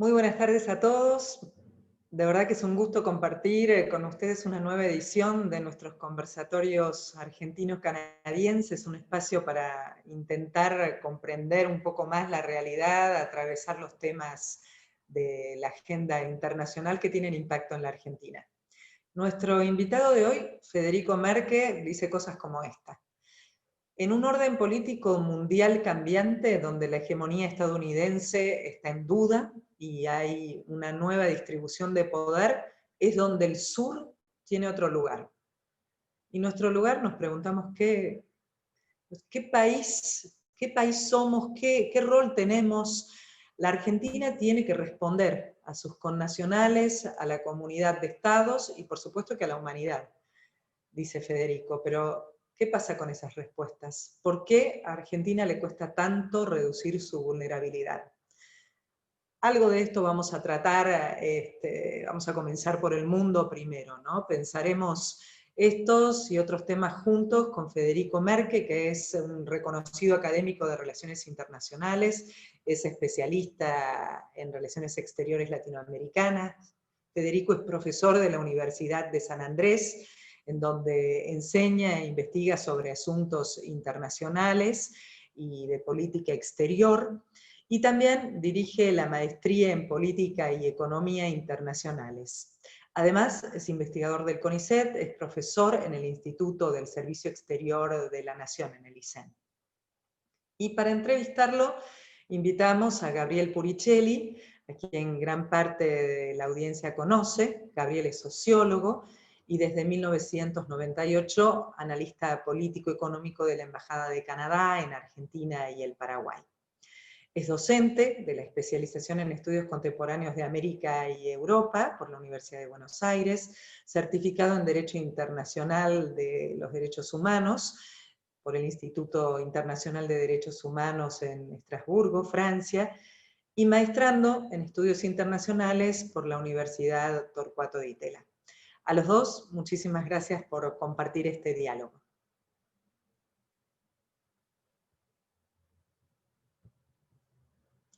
Muy buenas tardes a todos. De verdad que es un gusto compartir con ustedes una nueva edición de nuestros conversatorios argentinos-canadienses, un espacio para intentar comprender un poco más la realidad, atravesar los temas de la agenda internacional que tienen impacto en la Argentina. Nuestro invitado de hoy, Federico Merke, dice cosas como esta. En un orden político mundial cambiante, donde la hegemonía estadounidense está en duda y hay una nueva distribución de poder, es donde el sur tiene otro lugar. Y nuestro lugar, nos preguntamos qué país somos, qué rol tenemos. La Argentina tiene que responder a sus connacionales, a la comunidad de estados y por supuesto que a la humanidad, dice Federico, pero ¿qué pasa con esas respuestas? ¿Por qué a Argentina le cuesta tanto reducir su vulnerabilidad? Algo de esto vamos a tratar, vamos a comenzar por el mundo primero, ¿no? Pensaremos estos y otros temas juntos con Federico Merke, que es un reconocido académico de Relaciones Internacionales, es especialista en Relaciones Exteriores Latinoamericanas. Federico es profesor de la Universidad de San Andrés, en donde enseña e investiga sobre asuntos internacionales y de política exterior, y también dirige la maestría en Política y Economía Internacionales. Además, es investigador del CONICET, es profesor en el Instituto del Servicio Exterior de la Nación, en el ISEN. Y para entrevistarlo, invitamos a Gabriel Puricelli, a quien gran parte de la audiencia conoce. Gabriel es sociólogo y desde 1998 analista político-económico de la Embajada de Canadá en Argentina y el Paraguay. Es docente de la especialización en estudios contemporáneos de América y Europa por la Universidad de Buenos Aires, certificado en Derecho Internacional de los Derechos Humanos por el Instituto Internacional de Derechos Humanos en Estrasburgo, Francia, y maestrando en estudios internacionales por la Universidad Torcuato Di Tella. A los dos, muchísimas gracias por compartir este diálogo.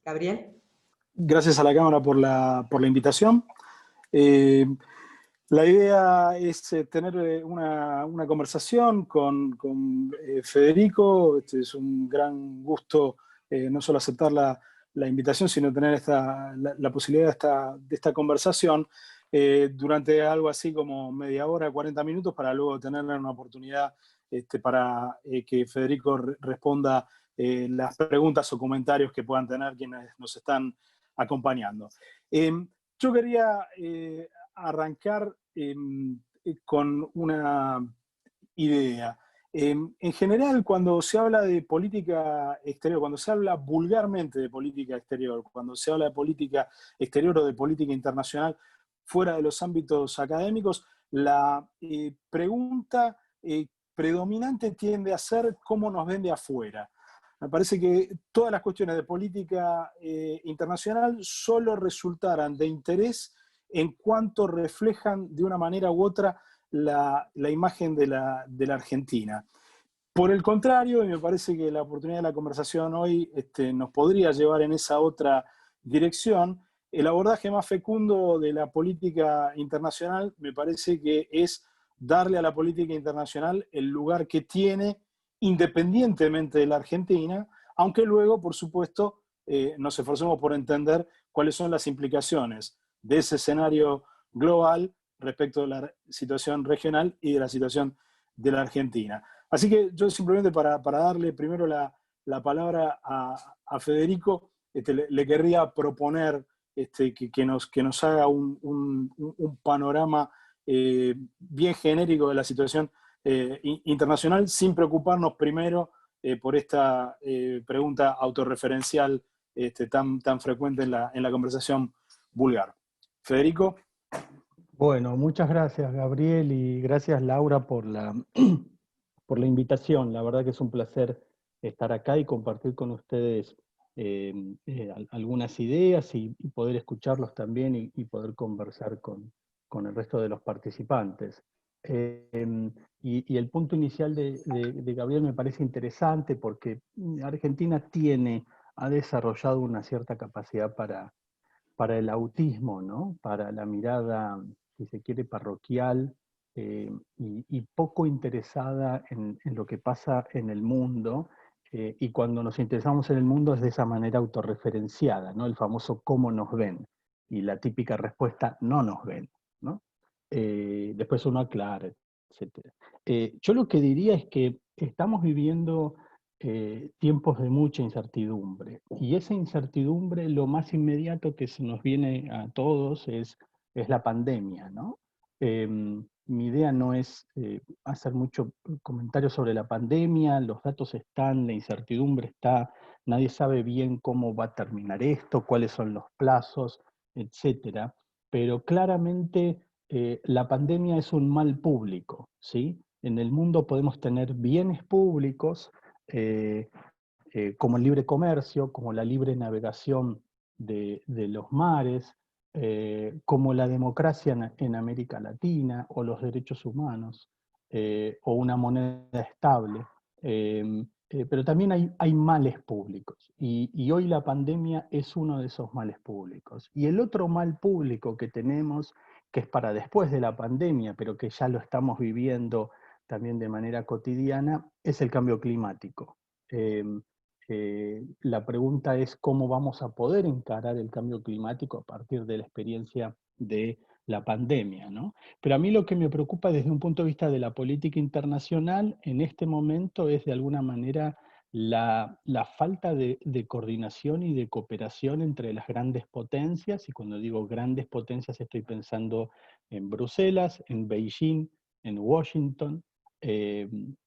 Gabriel. Gracias a la Cámara por la invitación. La idea es tener una conversación con Federico. Es un gran gusto no solo aceptar la invitación, sino tener la posibilidad de esta conversación durante algo así como media hora, 40 minutos, para luego tener una oportunidad para que Federico responda las preguntas o comentarios que puedan tener quienes nos están acompañando. Yo quería arrancar con una idea. En general, cuando se habla de política exterior, cuando se habla vulgarmente de política exterior, cuando se habla de política exterior o de política internacional fuera de los ámbitos académicos, la pregunta predominante tiende a ser cómo nos ven de afuera. Me parece que todas las cuestiones de política internacional solo resultaran de interés en cuanto reflejan de una manera u otra la imagen de la Argentina. Por el contrario, y me parece que la oportunidad de la conversación hoy nos podría llevar en esa otra dirección, el abordaje más fecundo de la política internacional me parece que es darle a la política internacional el lugar que tiene independientemente de la Argentina, aunque luego, por supuesto, nos esforcemos por entender cuáles son las implicaciones de ese escenario global respecto de la situación regional y de la situación de la Argentina. Así que yo simplemente para darle primero la palabra a Federico, le querría proponer que nos haga un panorama bien genérico de la situación internacional, sin preocuparnos primero por esta pregunta autorreferencial tan frecuente en la conversación vulgar. Federico. Bueno, muchas gracias, Gabriel, y gracias, Laura, por por la invitación. La verdad que es un placer estar acá y compartir con ustedes algunas ideas y poder escucharlos también y poder conversar con el resto de los participantes. Y el punto inicial de Gabriel me parece interesante porque Argentina ha desarrollado una cierta capacidad para el autismo, ¿no? Para la mirada, si se quiere, parroquial, y poco interesada en lo que pasa en el mundo, y cuando nos interesamos en el mundo es de esa manera autorreferenciada, ¿no? El famoso cómo nos ven, y la típica respuesta no nos ven, ¿no? Después uno aclara, etc. Yo lo que diría es que estamos viviendo tiempos de mucha incertidumbre, y esa incertidumbre, lo más inmediato que se nos viene a todos es la pandemia, ¿no? Mi idea no es hacer mucho comentario sobre la pandemia, los datos están, la incertidumbre está, nadie sabe bien cómo va a terminar esto, cuáles son los plazos, etcétera, pero claramente la pandemia es un mal público, ¿sí? En el mundo podemos tener bienes públicos, eh, como el libre comercio, como la libre navegación de los mares, como la democracia en América Latina, o los derechos humanos, o una moneda estable. Pero también hay males públicos, y hoy la pandemia es uno de esos males públicos. Y el otro mal público que tenemos, que es para después de la pandemia, pero que ya lo estamos viviendo también de manera cotidiana, es el cambio climático. La pregunta es cómo vamos a poder encarar el cambio climático a partir de la experiencia de la pandemia, ¿no? Pero a mí lo que me preocupa desde un punto de vista de la política internacional en este momento es de alguna manera la falta de coordinación y de cooperación entre las grandes potencias, y cuando digo grandes potencias estoy pensando en Bruselas, en Beijing, en Washington,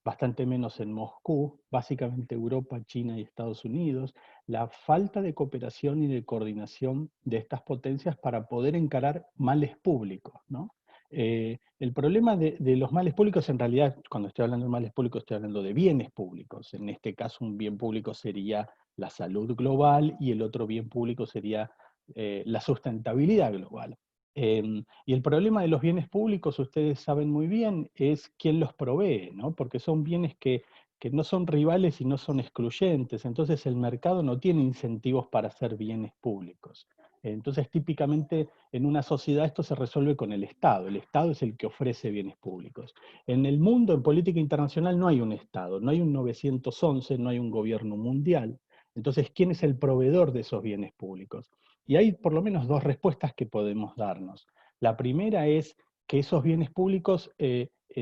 bastante menos en Moscú, básicamente Europa, China y Estados Unidos, la falta de cooperación y de coordinación de estas potencias para poder encarar males públicos, ¿no? El problema de los males públicos, en realidad, cuando estoy hablando de males públicos, estoy hablando de bienes públicos. En este caso, un bien público sería la salud global, y el otro bien público sería la sustentabilidad global. Y el problema de los bienes públicos, ustedes saben muy bien, es quién los provee, ¿no? Porque son bienes que no son rivales y no son excluyentes, entonces el mercado no tiene incentivos para hacer bienes públicos. Entonces, típicamente en una sociedad esto se resuelve con el Estado es el que ofrece bienes públicos. En el mundo, en política internacional, no hay un Estado, no hay un 911, no hay un gobierno mundial. Entonces, ¿quién es el proveedor de esos bienes públicos? Y hay por lo menos dos respuestas que podemos darnos. La primera es que esos bienes públicos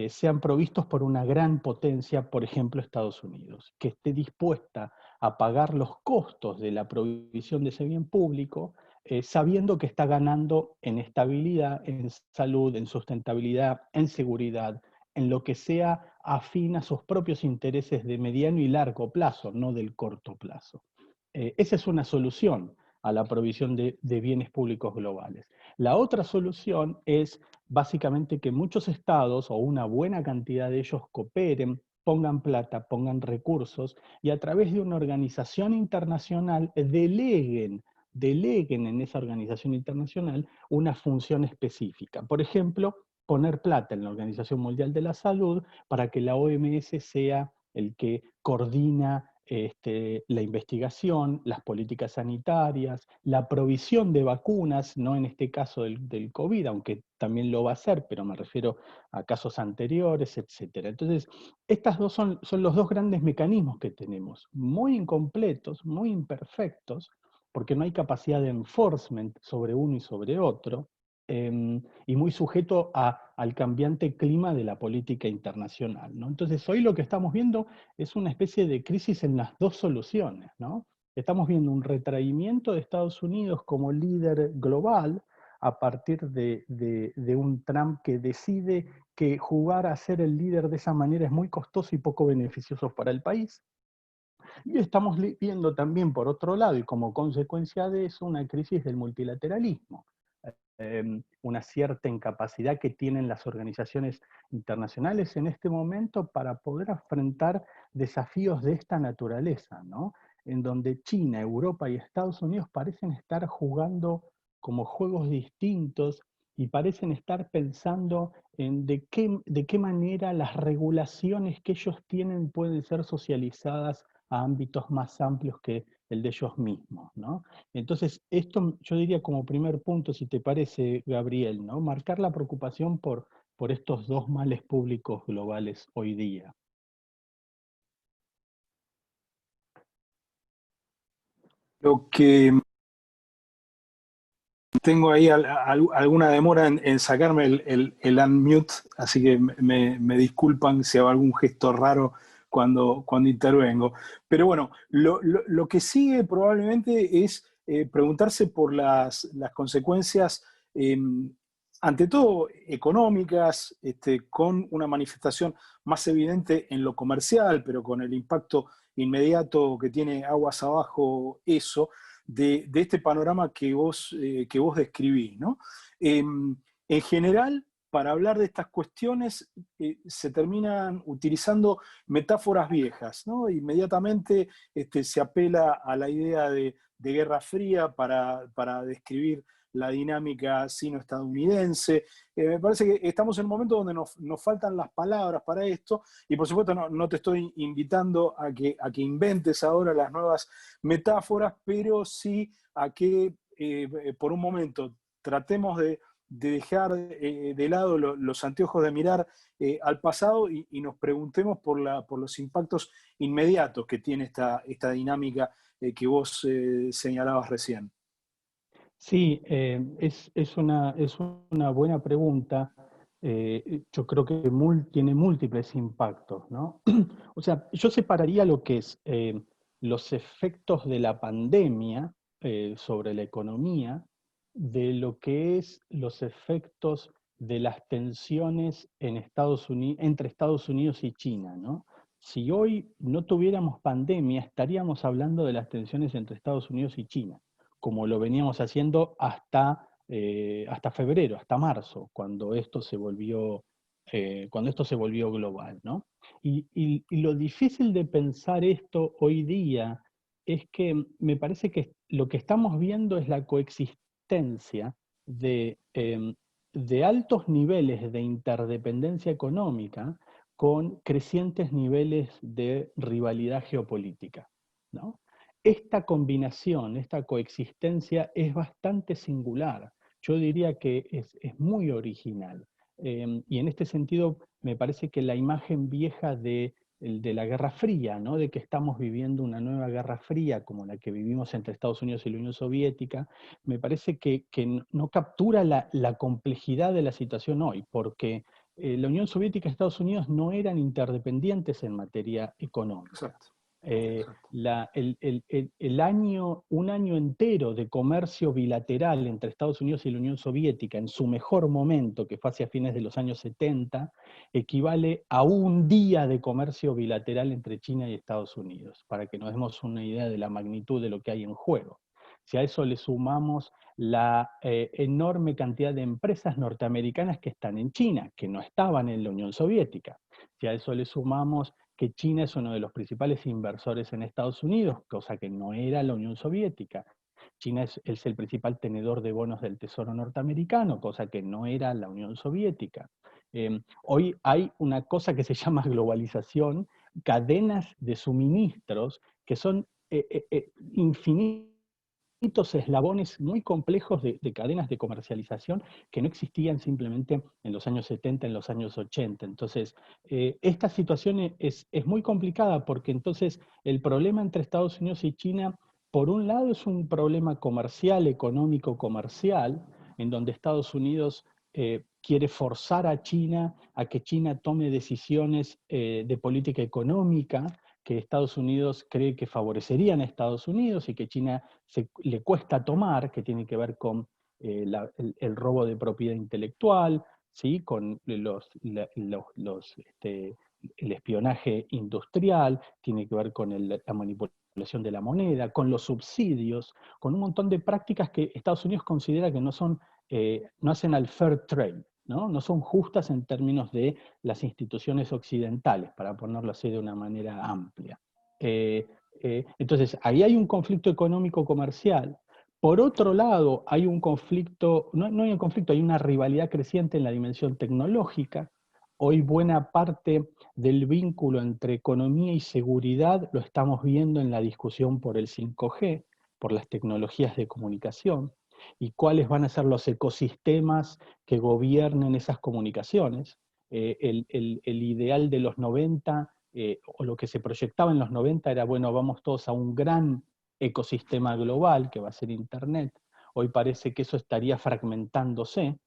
sean provistos por una gran potencia, por ejemplo Estados Unidos, que esté dispuesta a pagar los costos de la provisión de ese bien público, sabiendo que está ganando en estabilidad, en salud, en sustentabilidad, en seguridad, en lo que sea afín a sus propios intereses de mediano y largo plazo, no del corto plazo. Esa es una solución a la provisión de bienes públicos globales. La otra solución es básicamente que muchos estados, o una buena cantidad de ellos, cooperen, pongan plata, pongan recursos, y a través de una organización internacional deleguen en esa organización internacional una función específica. Por ejemplo, poner plata en la Organización Mundial de la Salud para que la OMS sea el que coordina la investigación, las políticas sanitarias, la provisión de vacunas, no en este caso del COVID, aunque también lo va a hacer, pero me refiero a casos anteriores, etc. Entonces, estas dos son los dos grandes mecanismos que tenemos, muy incompletos, muy imperfectos, porque no hay capacidad de enforcement sobre uno y sobre otro, y muy sujeto al cambiante clima de la política internacional, ¿no? Entonces, hoy lo que estamos viendo es una especie de crisis en las dos soluciones, ¿no? Estamos viendo un retraimiento de Estados Unidos como líder global a partir de un Trump que decide que jugar a ser el líder de esa manera es muy costoso y poco beneficioso para el país. Y estamos viendo también, por otro lado, y como consecuencia de eso, una crisis del multilateralismo. Una cierta incapacidad que tienen las organizaciones internacionales en este momento para poder enfrentar desafíos de esta naturaleza, ¿no? En donde China, Europa y Estados Unidos parecen estar jugando como juegos distintos, y parecen estar pensando en de qué manera las regulaciones que ellos tienen pueden ser socializadas a ámbitos más amplios que el de ellos mismos, ¿no? Entonces, esto yo diría como primer punto, si te parece, Gabriel, ¿no? Marcar la preocupación por estos dos males públicos globales hoy día. Lo que tengo ahí alguna demora en sacarme el unmute, así que me disculpan si hago algún gesto raro cuando intervengo. Pero bueno, lo que sigue probablemente es preguntarse por las consecuencias, ante todo económicas, con una manifestación más evidente en lo comercial, pero con el impacto inmediato que tiene aguas abajo eso, de este panorama que vos describís, ¿no? En general, para hablar de estas cuestiones, se terminan utilizando metáforas viejas, ¿no? Inmediatamente se apela a la idea de Guerra Fría para describir la dinámica sino-estadounidense. Me parece que estamos en un momento donde nos faltan las palabras para esto, y por supuesto no te estoy invitando a que inventes ahora las nuevas metáforas, pero sí a que por un momento tratemos de dejar de lado los anteojos de mirar al pasado y nos preguntemos por los impactos inmediatos que tiene esta dinámica que vos señalabas recién. Sí, es una buena pregunta. Yo creo que tiene múltiples impactos, ¿no? O sea, yo separaría lo que es los efectos de la pandemia sobre la economía de lo que es los efectos de las tensiones en entre Estados Unidos y China, ¿no? Si hoy no tuviéramos pandemia, estaríamos hablando de las tensiones entre Estados Unidos y China, como lo veníamos haciendo hasta febrero, hasta marzo, cuando esto se volvió global, ¿no? Y lo difícil de pensar esto hoy día es que me parece que lo que estamos viendo es la coexistencia de altos niveles de interdependencia económica con crecientes niveles de rivalidad geopolítica, ¿no? Esta combinación, esta coexistencia es bastante singular. Yo diría que es muy original. Y en este sentido, me parece que la imagen vieja de la Guerra Fría, ¿no? De que estamos viviendo una nueva Guerra Fría como la que vivimos entre Estados Unidos y la Unión Soviética, me parece que no captura la complejidad de la situación hoy, porque la Unión Soviética y Estados Unidos no eran interdependientes en materia económica. Exacto. Un año entero de comercio bilateral entre Estados Unidos y la Unión Soviética, en su mejor momento, que fue hacia fines de los años 70, equivale a un día de comercio bilateral entre China y Estados Unidos, para que nos demos una idea de la magnitud de lo que hay en juego. Si a eso le sumamos la enorme cantidad de empresas norteamericanas que están en China, que no estaban en la Unión Soviética, si a eso le sumamos que China es uno de los principales inversores en Estados Unidos, cosa que no era la Unión Soviética. China es el principal tenedor de bonos del Tesoro norteamericano, cosa que no era la Unión Soviética. Hoy hay una cosa que se llama globalización, cadenas de suministros que son infinitos eslabones muy complejos de cadenas de comercialización que no existían simplemente en los años 70, en los años 80. Entonces, esta situación es muy complicada porque entonces el problema entre Estados Unidos y China, por un lado, es un problema comercial, económico comercial, en donde Estados Unidos quiere forzar a China a que China tome decisiones de política económica que Estados Unidos cree que favorecerían a Estados Unidos y que China le cuesta tomar, que tiene que ver con el robo de propiedad intelectual, ¿sí? Con el espionaje industrial, tiene que ver con la manipulación de la moneda, con los subsidios, con un montón de prácticas que Estados Unidos considera que no hacen al fair trade, ¿no? No son justas en términos de las instituciones occidentales, para ponerlo así de una manera amplia. Entonces, ahí hay un conflicto económico-comercial. Por otro lado, hay un conflicto, no hay un conflicto, hay una rivalidad creciente en la dimensión tecnológica. Hoy buena parte del vínculo entre economía y seguridad lo estamos viendo en la discusión por el 5G, por las tecnologías de comunicación, y cuáles van a ser los ecosistemas que gobiernen esas comunicaciones. El ideal de los 90, o lo que se proyectaba en los 90 era, bueno, vamos todos a un gran ecosistema global, que va a ser Internet. Hoy parece que eso estaría fragmentándose,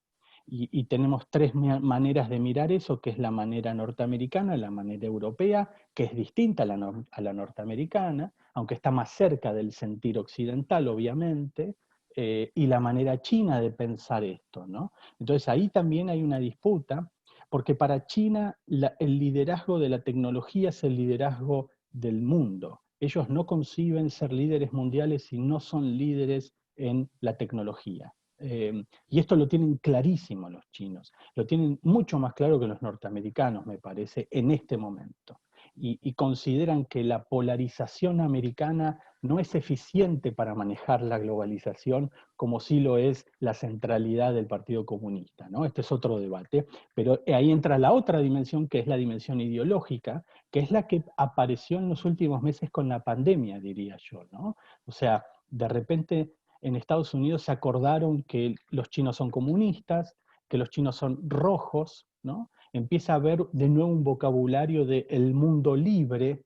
y tenemos tres maneras de mirar eso, que es la manera norteamericana, la manera europea, que es distinta a la norteamericana, aunque está más cerca del sentir occidental, obviamente, y la manera china de pensar esto, ¿no? Entonces ahí también hay una disputa, porque para China el liderazgo de la tecnología es el liderazgo del mundo. Ellos no conciben ser líderes mundiales si no son líderes en la tecnología. Y esto lo tienen clarísimo los chinos, lo tienen mucho más claro que los norteamericanos, me parece, en este momento. Y consideran que la polarización americana no es eficiente para manejar la globalización como sí lo es la centralidad del Partido Comunista, ¿no? Este es otro debate, pero ahí entra la otra dimensión, que es la dimensión ideológica, que es la que apareció en los últimos meses con la pandemia, diría yo, ¿no? O sea, de repente en Estados Unidos se acordaron que los chinos son comunistas, que los chinos son rojos, ¿no? Empieza a haber de nuevo un vocabulario de el mundo libre,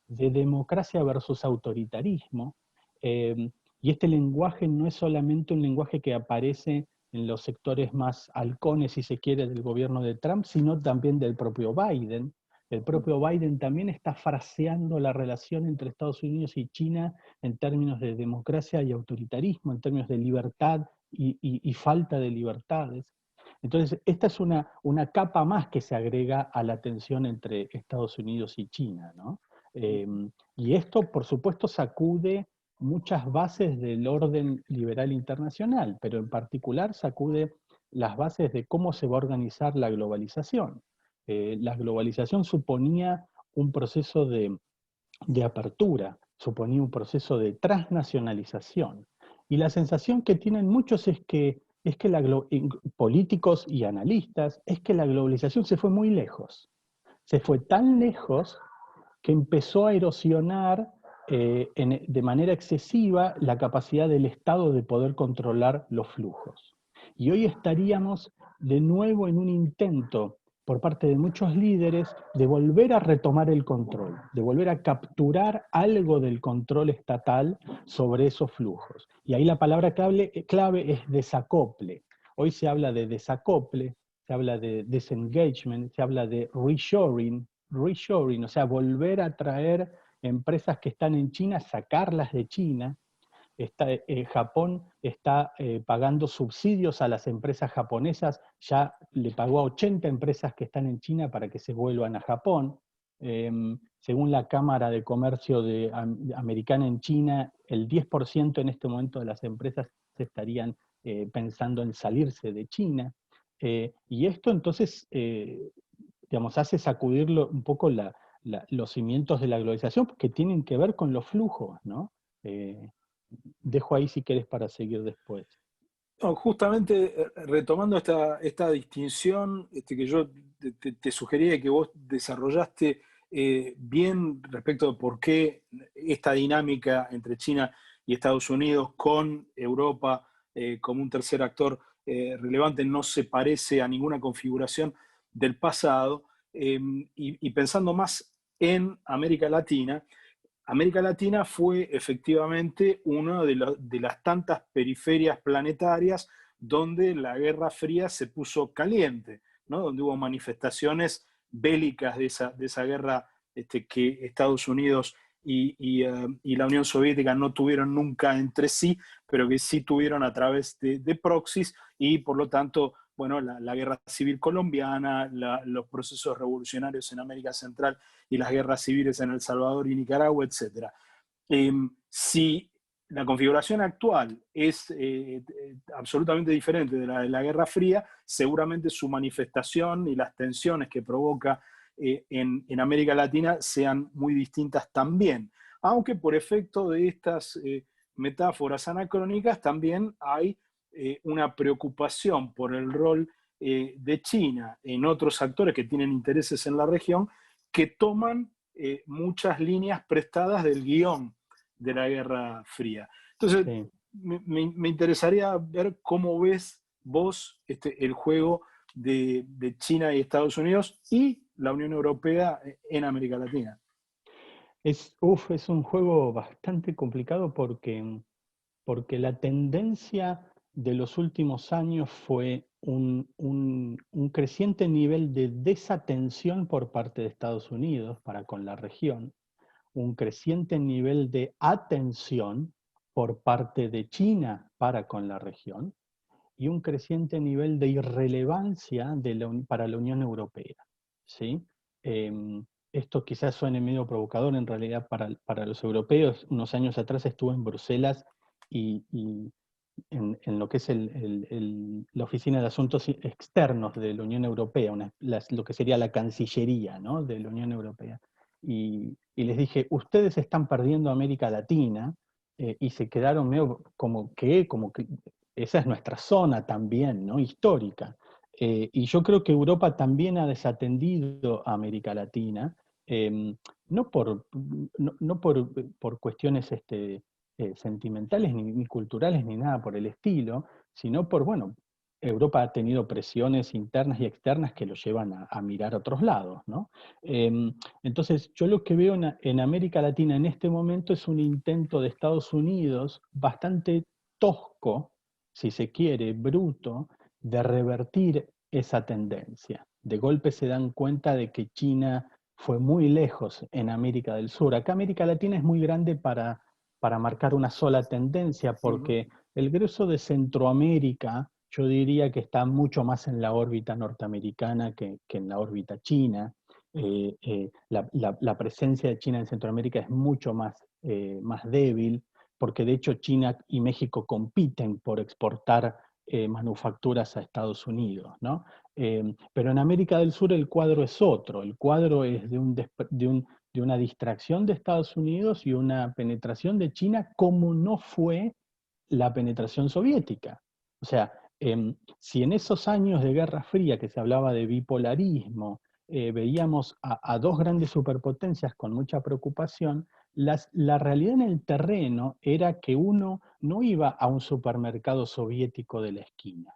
de democracia versus autoritarismo, y este lenguaje no es solamente un lenguaje que aparece en los sectores más halcones, si se quiere, del gobierno de Trump, sino también del propio Biden. El propio Biden también está fraseando la relación entre Estados Unidos y China en términos de democracia y autoritarismo, en términos de libertad y falta de libertades. Entonces, esta es una capa más que se agrega a la tensión entre Estados Unidos y China, ¿no? Y esto, por supuesto, sacude muchas bases del orden liberal internacional, pero en particular sacude las bases de cómo se va a organizar la globalización. La globalización suponía un proceso de apertura, suponía un proceso de transnacionalización. Y la sensación que tienen muchos es que políticos y analistas, es que la globalización se fue muy lejos. Se fue tan lejos que empezó a erosionar de manera excesiva la capacidad del Estado de poder controlar los flujos. Y hoy estaríamos de nuevo en un intento por parte de muchos líderes de volver a retomar el control, de volver a capturar algo del control estatal sobre esos flujos. Y ahí la palabra clave es desacople. Hoy se habla de desacople, se habla de disengagement, se habla de reshoring, o sea, volver a traer empresas que están en China, sacarlas de China. Japón está pagando subsidios a las empresas japonesas, ya le pagó a 80 empresas que están en China para que se vuelvan a Japón. Según la Cámara de Comercio Americana en China, el 10% en este momento de las empresas estarían pensando en salirse de China. Y esto entonces, digamos, hace sacudir un poco los cimientos de la globalización, que tienen que ver con los flujos, ¿no? Dejo ahí si querés para seguir después. No, justamente retomando esta distinción que yo te sugería que vos desarrollaste bien respecto de por qué esta dinámica entre China y Estados Unidos con Europa como un tercer actor relevante no se parece a ninguna configuración del pasado, y pensando más en América Latina. América Latina fue efectivamente una de las tantas periferias planetarias donde la Guerra Fría se puso caliente, ¿no? Donde hubo manifestaciones bélicas de esa guerra que Estados Unidos y la Unión Soviética no tuvieron nunca entre sí, pero que sí tuvieron a través de proxies, y por lo tanto, bueno, la guerra civil colombiana, los procesos revolucionarios en América Central y las guerras civiles en El Salvador y Nicaragua, etc. Si la configuración actual es absolutamente diferente de la Guerra Fría, seguramente su manifestación y las tensiones que provoca en América Latina sean muy distintas también. Aunque por efecto de estas metáforas anacrónicas también hay una preocupación por el rol de China en otros actores que tienen intereses en la región que toman muchas líneas prestadas del guión de la Guerra Fría. Entonces, Sí. me interesaría ver cómo ves vos el juego de China y Estados Unidos y la Unión Europea en América Latina. Es un juego bastante complicado porque la tendencia de los últimos años fue un creciente nivel de desatención por parte de Estados Unidos para con la región, un creciente nivel de atención por parte de China para con la región y un creciente nivel de irrelevancia para la Unión Europea, ¿sí? Esto quizás suene medio provocador, en realidad para los europeos. Unos años atrás estuve en Bruselas y en lo que es la Oficina de Asuntos Externos de la Unión Europea, lo que sería la Cancillería, ¿no?, de la Unión Europea. Y les dije, ustedes están perdiendo América Latina, y se quedaron medio como que esa es nuestra zona también, ¿no?, histórica. Y yo creo que Europa también ha desatendido a América Latina, no por cuestiones sentimentales ni culturales ni nada por el estilo, sino bueno, Europa ha tenido presiones internas y externas que lo llevan a mirar a otros lados, ¿no? Entonces, yo lo que veo en América Latina en este momento es un intento de Estados Unidos bastante tosco, si se quiere, bruto, de revertir esa tendencia. De golpe se dan cuenta de que China fue muy lejos en América del Sur. Acá América Latina es muy grande para marcar una sola tendencia, porque el grueso de Centroamérica, yo diría que está mucho más en la órbita norteamericana que en la órbita china. La presencia de China en Centroamérica es mucho más débil, porque de hecho China y México compiten por exportar manufacturas a Estados Unidos, ¿no? Pero en América del Sur el cuadro es otro, el cuadro es de una distracción de Estados Unidos y una penetración de China como no fue la penetración soviética. O sea, si en esos años de Guerra Fría que se hablaba de bipolarismo, veíamos a dos grandes superpotencias con mucha preocupación, la realidad en el terreno era que uno no iba a un supermercado soviético de la esquina.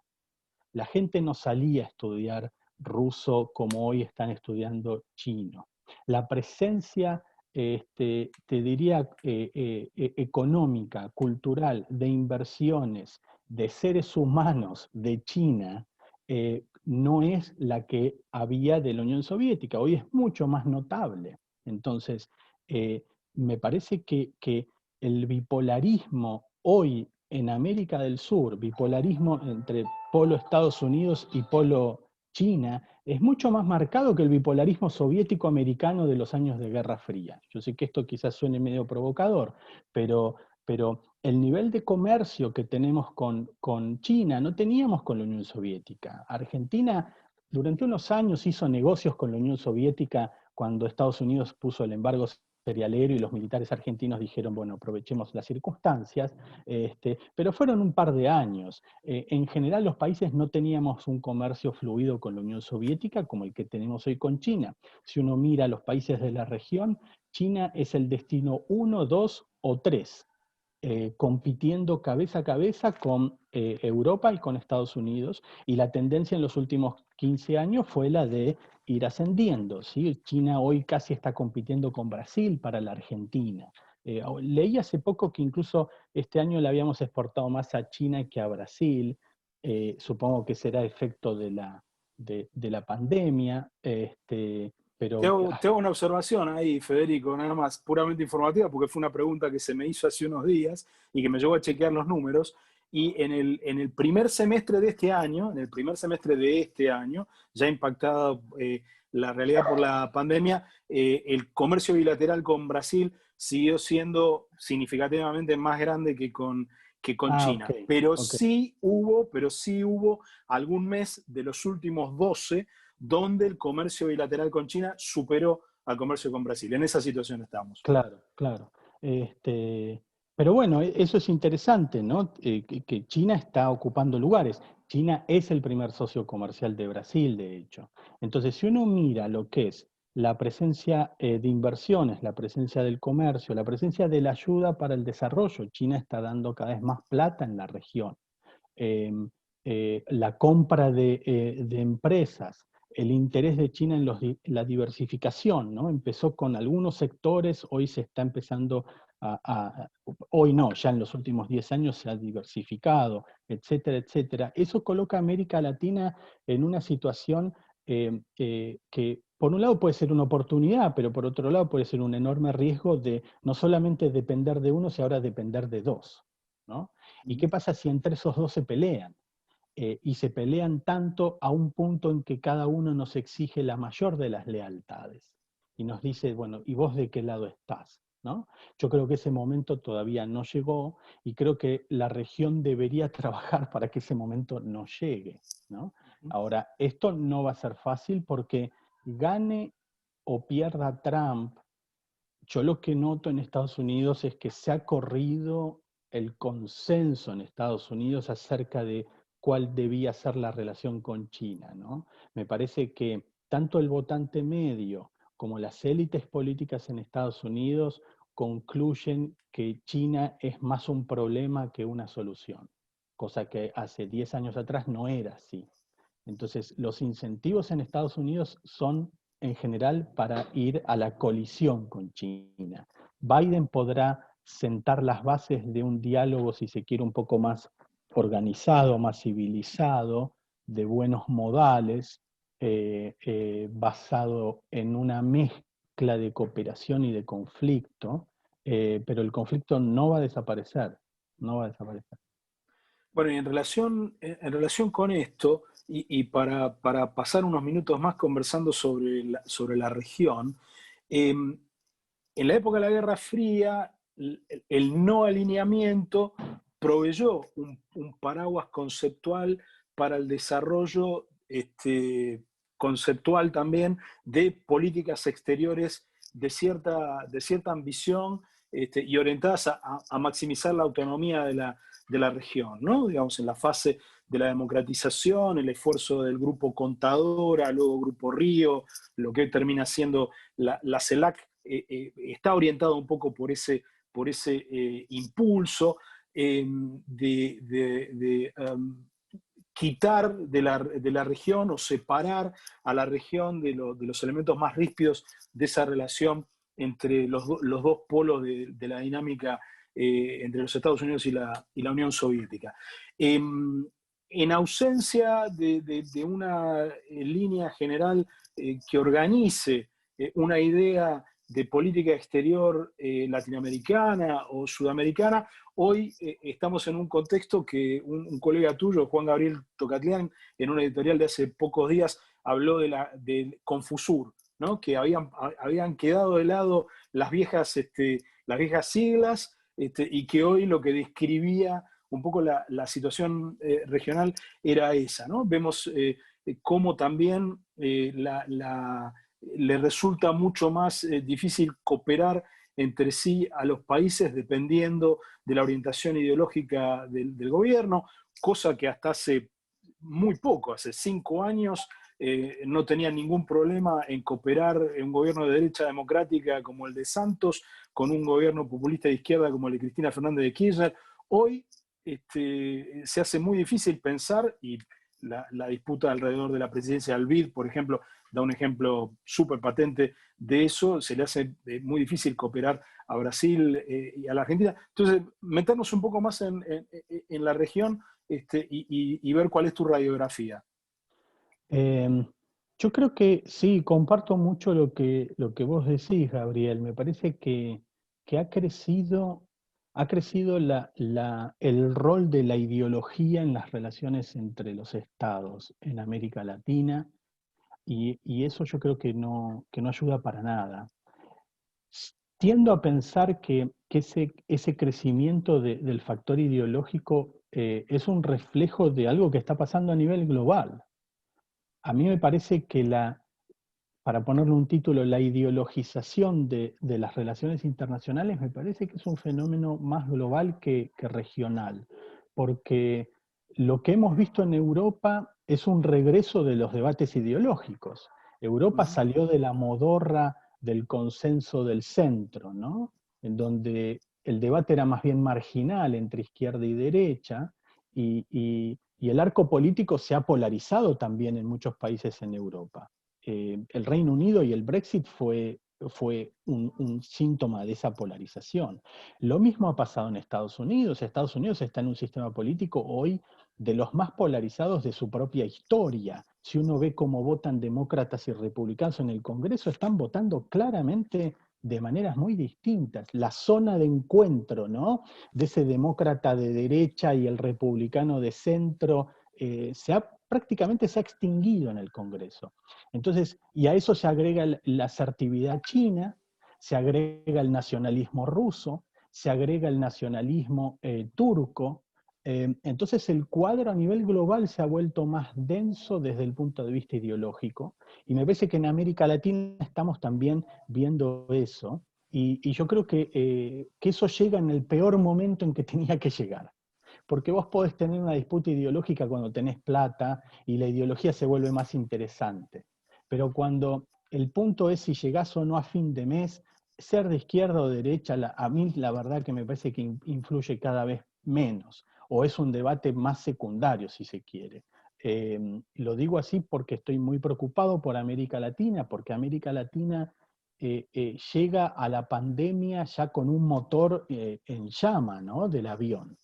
La gente no salía a estudiar ruso como hoy están estudiando chino. La presencia, te diría, económica, cultural, de inversiones, de seres humanos de China, no es la que había de la Unión Soviética. Hoy es mucho más notable. Entonces, me parece que el bipolarismo hoy en América del Sur, bipolarismo entre polo Estados Unidos y polo China, es mucho más marcado que el bipolarismo soviético-americano de los años de Guerra Fría. Yo sé que esto quizás suene medio provocador, pero el nivel de comercio que tenemos con China no teníamos con la Unión Soviética. Argentina durante unos años hizo negocios con la Unión Soviética cuando Estados Unidos puso el embargo cerealero y los militares argentinos dijeron, bueno, aprovechemos las circunstancias, pero fueron un par de años. En general los países no teníamos un comercio fluido con la Unión Soviética como el que tenemos hoy con China. Si uno mira a los países de la región, China es el destino 1, 2 o 3. Compitiendo cabeza a cabeza con Europa y con Estados Unidos, y la tendencia en los últimos 15 años fue la de ir ascendiendo, ¿sí? China hoy casi está compitiendo con Brasil para la Argentina. Leí hace poco que incluso este año le habíamos exportado más a China que a Brasil. Supongo que será efecto de la pandemia, Te pero hago una observación ahí, Federico, nada más, puramente informativa, porque fue una pregunta que se me hizo hace unos días y que me llevó a chequear los números. Y en el primer semestre de este año, ya impactada la realidad por la pandemia, el comercio bilateral con Brasil siguió siendo significativamente más grande que con China. ok, Pero ok. sí hubo algún mes de los últimos 12 donde el comercio bilateral con China superó al comercio con Brasil. En esa situación estamos. Claro, claro. Este, Pero bueno, eso es interesante, ¿no? Que China está ocupando lugares. China es el primer socio comercial de Brasil, de hecho. Entonces, si uno mira lo que es la presencia de inversiones, la presencia del comercio, la presencia de la ayuda para el desarrollo, China está dando cada vez más plata en la región. La compra de empresas, el interés de China en la diversificación, ¿no? Empezó con algunos sectores, hoy se está empezando hoy no, ya en los últimos 10 años se ha diversificado, etcétera, etcétera. Eso coloca a América Latina en una situación que por un lado puede ser una oportunidad, pero por otro lado puede ser un enorme riesgo de no solamente depender de uno, sino ahora depender de dos, ¿no? ¿Y qué pasa si entre esos dos se pelean? Y se pelean tanto a un punto en que cada uno nos exige la mayor de las lealtades. Y nos dice, bueno, ¿y vos de qué lado estás? ¿No? Yo creo que ese momento todavía no llegó y creo que la región debería trabajar para que ese momento no llegue, ¿no? Ahora, esto no va a ser fácil porque gane o pierda Trump, yo lo que noto en Estados Unidos es que se ha corrido el consenso en Estados Unidos acerca de cuál debía ser la relación con China, ¿no? Me parece que tanto el votante medio como las élites políticas en Estados Unidos concluyen que China es más un problema que una solución, cosa que hace 10 años atrás no era así. Entonces, los incentivos en Estados Unidos son en general para ir a la colisión con China. Biden podrá sentar las bases de un diálogo, si se quiere, un poco más organizado, más civilizado, de buenos modales, basado en una mezcla de cooperación y de conflicto, pero el conflicto no va a desaparecer, no va a desaparecer. Bueno, y en relación con esto, y para pasar unos minutos más conversando sobre la región, en la época de la Guerra Fría, el no alineamiento proveyó un paraguas conceptual para el desarrollo conceptual también de políticas exteriores de cierta ambición y orientadas a maximizar la autonomía de la región, ¿no? Digamos, en la fase de la democratización, el esfuerzo del grupo Contadora, luego Grupo Río, lo que termina siendo la CELAC, está orientado un poco por ese impulso de quitar de la región o separar a la región de los elementos más ríspidos de esa relación entre los dos polos de la dinámica entre los Estados Unidos y la Unión Soviética. En ausencia de una línea general que organice una idea de política exterior latinoamericana o sudamericana, hoy estamos en un contexto que un colega tuyo, Juan Gabriel Tocatlián, en una editorial de hace pocos días, habló de Confusur, ¿no? Que habían quedado de lado las viejas siglas y que hoy lo que describía un poco la situación regional era esa, ¿no? Vemos cómo también le resulta mucho más difícil cooperar entre sí a los países dependiendo de la orientación ideológica del gobierno, cosa que hasta hace muy poco, hace 5 años, no tenían ningún problema en cooperar en un gobierno de derecha democrática como el de Santos, con un gobierno populista de izquierda como el de Cristina Fernández de Kirchner. Hoy se hace muy difícil pensar, y la disputa alrededor de la presidencia del BID, por ejemplo, da un ejemplo súper patente de eso, se le hace muy difícil cooperar a Brasil y a la Argentina. Entonces, meternos un poco más en la región y ver cuál es tu radiografía. Yo creo que sí, comparto mucho lo que vos decís, Gabriel. Me parece que ha crecido el rol de la ideología en las relaciones entre los estados en América Latina, y eso yo creo que no ayuda para nada. Tiendo a pensar que ese crecimiento del factor ideológico es un reflejo de algo que está pasando a nivel global. A mí me parece que para ponerle un título, la ideologización de las relaciones internacionales, me parece que es un fenómeno más global que regional, porque lo que hemos visto en Europa es un regreso de los debates ideológicos. Europa salió de la modorra del consenso del centro, ¿no? En donde el debate era más bien marginal entre izquierda y derecha, y el arco político se ha polarizado también en muchos países en Europa. El Reino Unido y el Brexit fue un síntoma de esa polarización. Lo mismo ha pasado en Estados Unidos. Estados Unidos está en un sistema político hoy de los más polarizados de su propia historia. Si uno ve cómo votan demócratas y republicanos en el Congreso, están votando claramente de maneras muy distintas. La zona de encuentro, ¿no?, de ese demócrata de derecha y el republicano de centro, prácticamente se ha extinguido en el Congreso. Entonces, y a eso se agrega la asertividad china, se agrega el nacionalismo ruso, se agrega el nacionalismo turco. Entonces el cuadro a nivel global se ha vuelto más denso desde el punto de vista ideológico, y me parece que en América Latina estamos también viendo eso, y yo creo que eso llega en el peor momento en que tenía que llegar. Porque vos podés tener una disputa ideológica cuando tenés plata y la ideología se vuelve más interesante. Pero cuando el punto es si llegás o no a fin de mes, ser de izquierda o derecha, a mí la verdad que me parece que influye cada vez menos, o es un debate más secundario si se quiere. Lo digo así porque estoy muy preocupado por América Latina, porque América Latina llega a la pandemia ya con un motor en llama, ¿no?, del avión.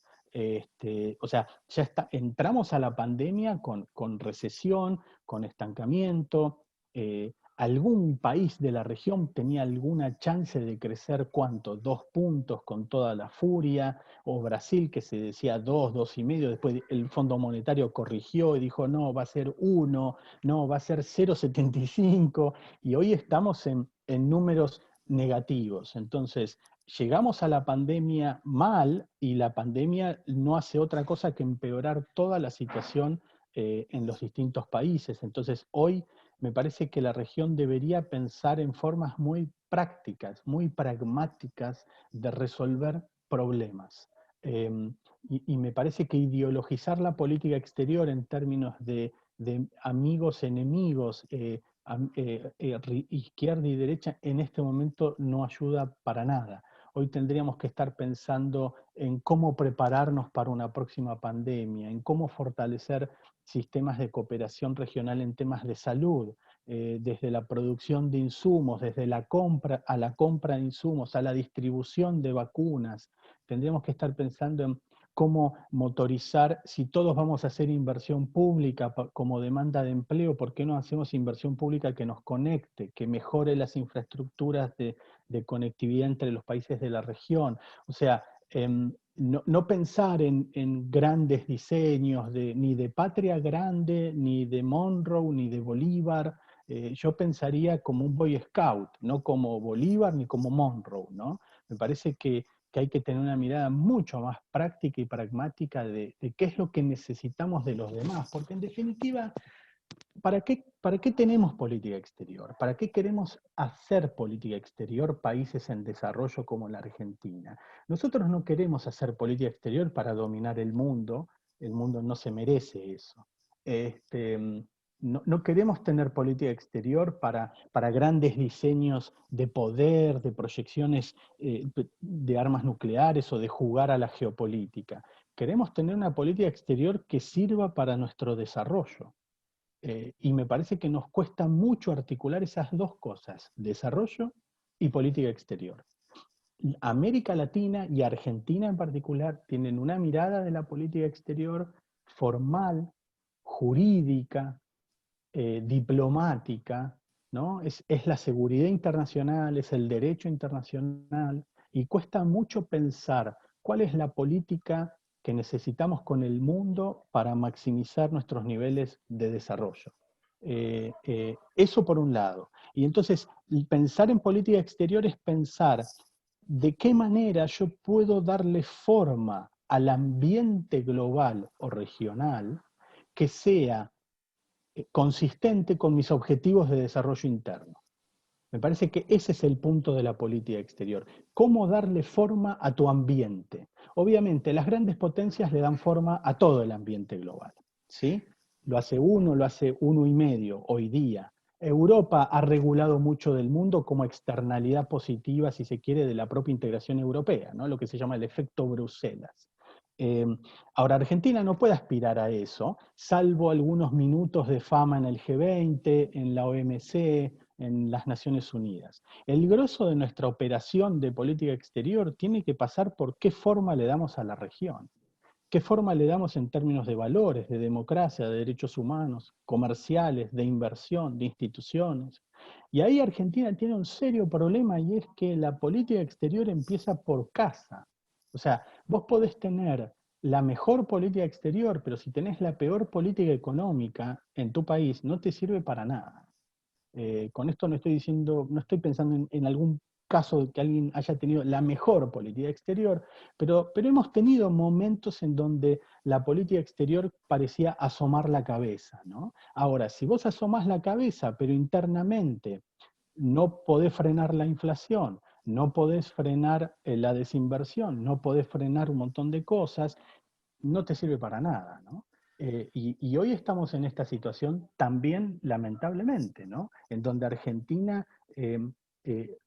O sea, entramos a la pandemia con recesión, con estancamiento. Algún país de la región tenía alguna chance de crecer, ¿cuánto? 2 puntos con toda la furia, o Brasil que se decía 2, 2,5, después el Fondo Monetario corrigió y dijo no, va a ser 1, no, va a ser 0,75, y hoy estamos en números negativos. Entonces, llegamos a la pandemia mal, y la pandemia no hace otra cosa que empeorar toda la situación en los distintos países. Entonces, hoy me parece que la región debería pensar en formas muy prácticas, muy pragmáticas de resolver problemas. Y me parece que ideologizar la política exterior en términos de amigos, enemigos, izquierda y derecha, en este momento no ayuda para nada. Hoy tendríamos que estar pensando en cómo prepararnos para una próxima pandemia, en cómo fortalecer sistemas de cooperación regional en temas de salud, desde la producción de insumos, desde la compra de insumos, a la distribución de vacunas. Tendríamos que estar pensando en cómo motorizar, si todos vamos a hacer inversión pública como demanda de empleo, ¿por qué no hacemos inversión pública que nos conecte, que mejore las infraestructuras de conectividad entre los países de la región? O sea, no pensar en grandes diseños, ni de Patria Grande, ni de Monroe, ni de Bolívar. Yo pensaría como un Boy Scout, no como Bolívar ni como Monroe, ¿no? Me parece que hay que tener una mirada mucho más práctica y pragmática de qué es lo que necesitamos de los demás, porque en definitiva, ¿para qué tenemos política exterior? ¿Para qué queremos hacer política exterior países en desarrollo como la Argentina? Nosotros no queremos hacer política exterior para dominar el mundo no se merece eso. No queremos tener política exterior para grandes diseños de poder, de proyecciones de armas nucleares o de jugar a la geopolítica. Queremos tener una política exterior que sirva para nuestro desarrollo. Y me parece que nos cuesta mucho articular esas dos cosas, desarrollo y política exterior. América Latina y Argentina en particular tienen una mirada de la política exterior formal, jurídica, diplomática, ¿no? Es la seguridad internacional, es el derecho internacional, y cuesta mucho pensar cuál es la política que necesitamos con el mundo para maximizar nuestros niveles de desarrollo. Eso por un lado. Y entonces, pensar en política exterior es pensar de qué manera yo puedo darle forma al ambiente global o regional que sea consistente con mis objetivos de desarrollo interno. Me parece que ese es el punto de la política exterior. ¿Cómo darle forma a tu ambiente? Obviamente, las grandes potencias le dan forma a todo el ambiente global, ¿sí? Lo hace uno y medio hoy día. Europa ha regulado mucho del mundo como externalidad positiva, si se quiere, de la propia integración europea, ¿no? Lo que se llama el efecto Bruselas. Ahora, Argentina no puede aspirar a eso, salvo algunos minutos de fama en el G20, en la OMC, en las Naciones Unidas. El grosso de nuestra operación de política exterior tiene que pasar por qué forma le damos a la región, qué forma le damos en términos de valores, de democracia, de derechos humanos, comerciales, de inversión, de instituciones. Y ahí Argentina tiene un serio problema, y es que la política exterior empieza por casa. O sea, vos podés tener la mejor política exterior, pero si tenés la peor política económica en tu país, no te sirve para nada. Con esto no estoy diciendo, no estoy pensando en algún caso de que alguien haya tenido la mejor política exterior, pero hemos tenido momentos en donde la política exterior parecía asomar la cabeza, ¿no? Ahora, si vos asomás la cabeza, pero internamente no podés frenar la inflación, no podés frenar la desinversión, no podés frenar un montón de cosas, no te sirve para nada, ¿no? Y hoy estamos en esta situación también, lamentablemente, ¿no? En donde Argentina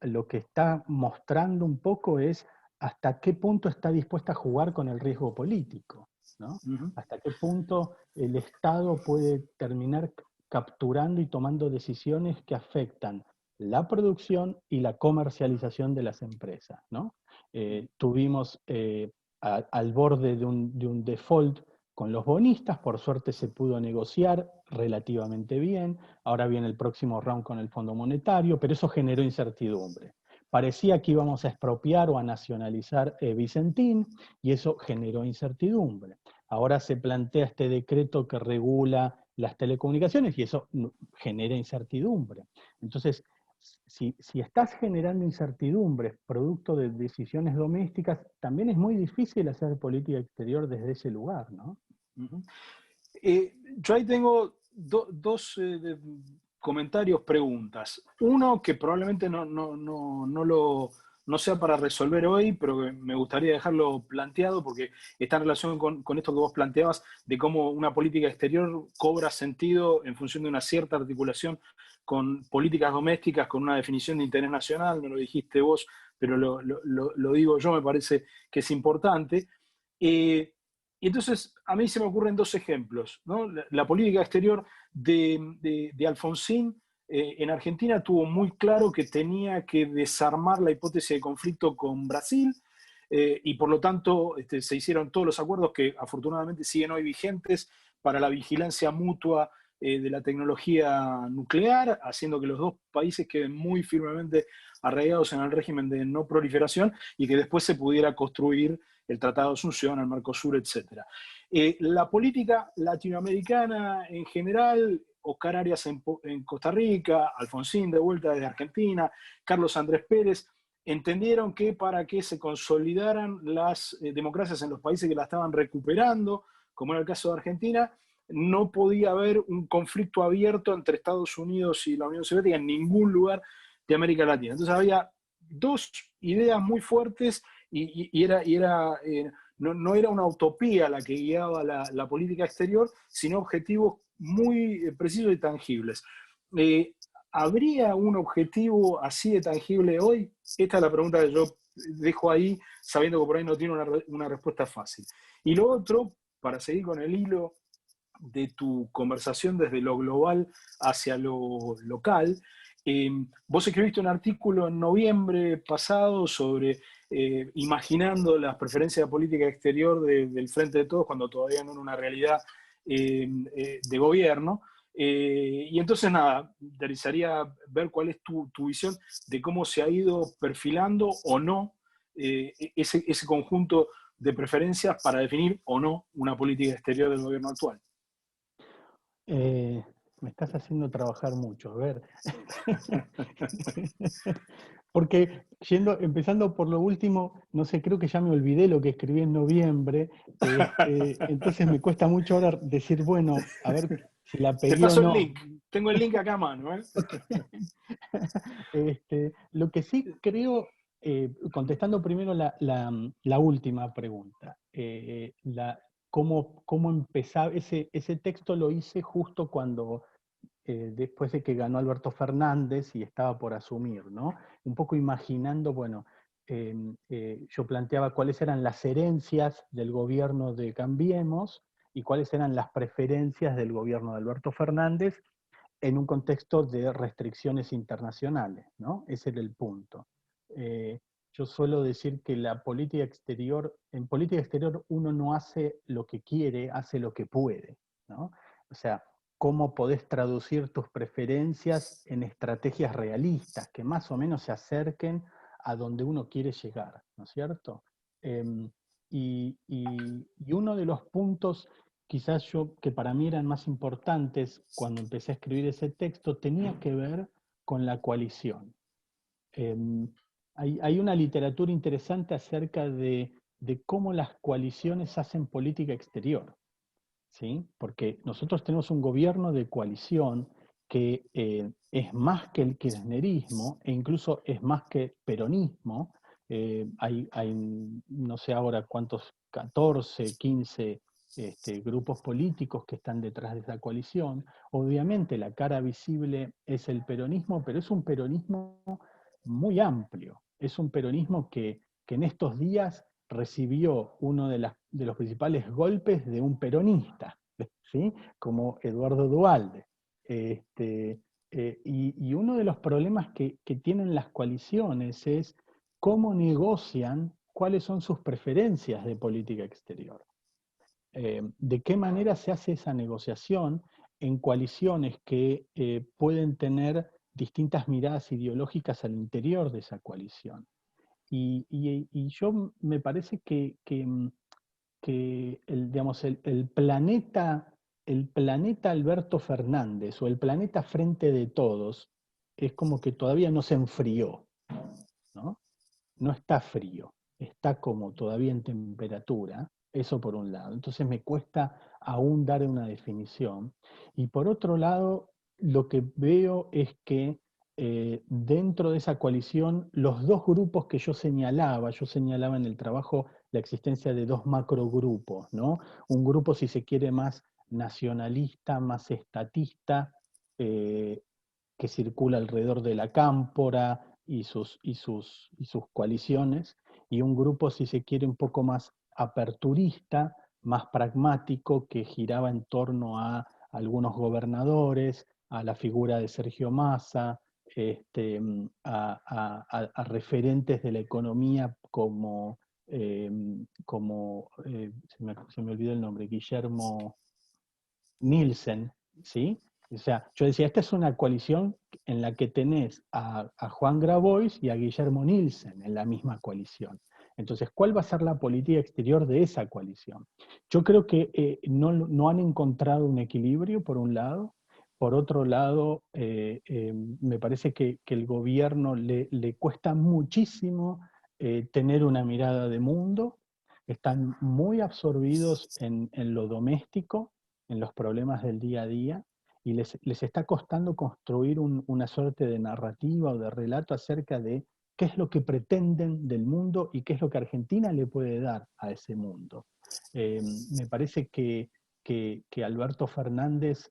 lo que está mostrando un poco es hasta qué punto está dispuesta a jugar con el riesgo político, ¿no? Hasta qué punto el Estado puede terminar capturando y tomando decisiones que afectan la producción y la comercialización de las empresas, ¿no? Tuvimos al borde de un default con los bonistas, por suerte se pudo negociar relativamente bien, ahora viene el próximo round con el Fondo Monetario, pero eso generó incertidumbre. Parecía que íbamos a expropiar o a nacionalizar Vicentín, y eso generó incertidumbre. Ahora se plantea este decreto que regula las telecomunicaciones, y eso genera incertidumbre. Entonces, si estás generando incertidumbres producto de decisiones domésticas, también es muy difícil hacer política exterior desde ese lugar, ¿no? Yo ahí tengo dos comentarios, preguntas. Uno que probablemente no sea para resolver hoy, pero que me gustaría dejarlo planteado porque está en relación con esto que vos planteabas de cómo una política exterior cobra sentido en función de una cierta articulación con políticas domésticas, con una definición de interés nacional. No lo dijiste vos, pero lo digo yo, me parece que es importante. Y entonces a mí se me ocurren dos ejemplos, ¿no? La política exterior de Alfonsín en Argentina tuvo muy claro que tenía que desarmar la hipótesis de conflicto con Brasil, y por lo tanto se hicieron todos los acuerdos que afortunadamente siguen hoy vigentes para la vigilancia mutua de la tecnología nuclear, haciendo que los dos países queden muy firmemente arraigados en el régimen de no proliferación y que después se pudiera construir el Tratado de Asunción, el Mercosur, etc. La política latinoamericana en general, Oscar Arias en Costa Rica, Alfonsín de vuelta desde Argentina, Carlos Andrés Pérez, entendieron que para que se consolidaran las democracias en los países que la estaban recuperando, como era el caso de Argentina, no podía haber un conflicto abierto entre Estados Unidos y la Unión Soviética en ningún lugar de América Latina. Entonces había dos ideas muy fuertes y no era una utopía la que guiaba la política exterior, sino objetivos muy precisos y tangibles. ¿Habría un objetivo así de tangible hoy? Esta es la pregunta que yo dejo ahí, sabiendo que por ahí no tiene una respuesta fácil. Y lo otro, para seguir con el hilo de tu conversación desde lo global hacia lo local, vos escribiste un artículo en noviembre pasado sobre imaginando las preferencias de política exterior del Frente de Todos cuando todavía no era una realidad de gobierno. Y entonces nada, me interesaría ver cuál es tu visión de cómo se ha ido perfilando o no ese conjunto de preferencias para definir o no una política exterior del gobierno actual. Me estás haciendo trabajar mucho, a ver. Porque empezando por lo último, no sé, creo que ya me olvidé lo que escribí en noviembre, entonces me cuesta mucho ahora decir, bueno, a ver, si la Te pegué o paso el no. link. Tengo el link acá a mano. Lo que sí creo, contestando primero la última pregunta, cómo empezaba, ese texto lo hice justo cuando, después de que ganó Alberto Fernández y estaba por asumir, ¿no? Un poco imaginando, bueno, yo planteaba cuáles eran las herencias del gobierno de Cambiemos y cuáles eran las preferencias del gobierno de Alberto Fernández en un contexto de restricciones internacionales, ¿no? Ese era el punto. Yo suelo decir que en política exterior uno no hace lo que quiere, hace lo que puede, ¿no? O sea, cómo podés traducir tus preferencias en estrategias realistas que más o menos se acerquen a donde uno quiere llegar, ¿no es cierto? Y uno de los puntos quizás que para mí eran más importantes cuando empecé a escribir ese texto, tenía que ver con la coalición. Hay una literatura interesante acerca de cómo las coaliciones hacen política exterior, ¿sí? Porque nosotros tenemos un gobierno de coalición que es más que el kirchnerismo e incluso es más que peronismo. Hay no sé ahora cuántos, 14, 15 grupos políticos que están detrás de esa coalición. Obviamente la cara visible es el peronismo, pero es un peronismo muy amplio. Es un peronismo que en estos días recibió uno de los principales golpes de un peronista, ¿sí? Como Eduardo Duhalde. Y uno de los problemas que tienen las coaliciones es cómo negocian cuáles son sus preferencias de política exterior. De qué manera se hace esa negociación en coaliciones que pueden tener distintas miradas ideológicas al interior de esa coalición. Y yo me parece que digamos, el planeta Alberto Fernández o el planeta Frente de Todos es como que todavía no se enfrió, ¿no? No está frío, está como todavía en temperatura, eso por un lado. Entonces me cuesta aún dar una definición. Y por otro lado, lo que veo es que dentro de esa coalición, los dos grupos que yo señalaba en el trabajo la existencia de dos macrogrupos, ¿no? Un grupo, si se quiere, más nacionalista, más estatista, que circula alrededor de la Cámpora y sus coaliciones, y un grupo, si se quiere, un poco más aperturista, más pragmático, que giraba en torno a algunos gobernadores, a la figura de Sergio Massa, a referentes de la economía como se me olvidó el nombre, Guillermo Nielsen, ¿sí? O sea, yo decía, esta es una coalición en la que tenés a Juan Grabois y a Guillermo Nielsen en la misma coalición. Entonces, ¿cuál va a ser la política exterior de esa coalición? Yo creo que no han encontrado un equilibrio, por un lado. Por otro lado, me parece que el gobierno le cuesta muchísimo tener una mirada de mundo. Están muy absorbidos en lo doméstico, en los problemas del día a día, y les está costando construir una suerte de narrativa o de relato acerca de qué es lo que pretenden del mundo y qué es lo que Argentina le puede dar a ese mundo. Me parece que Alberto Fernández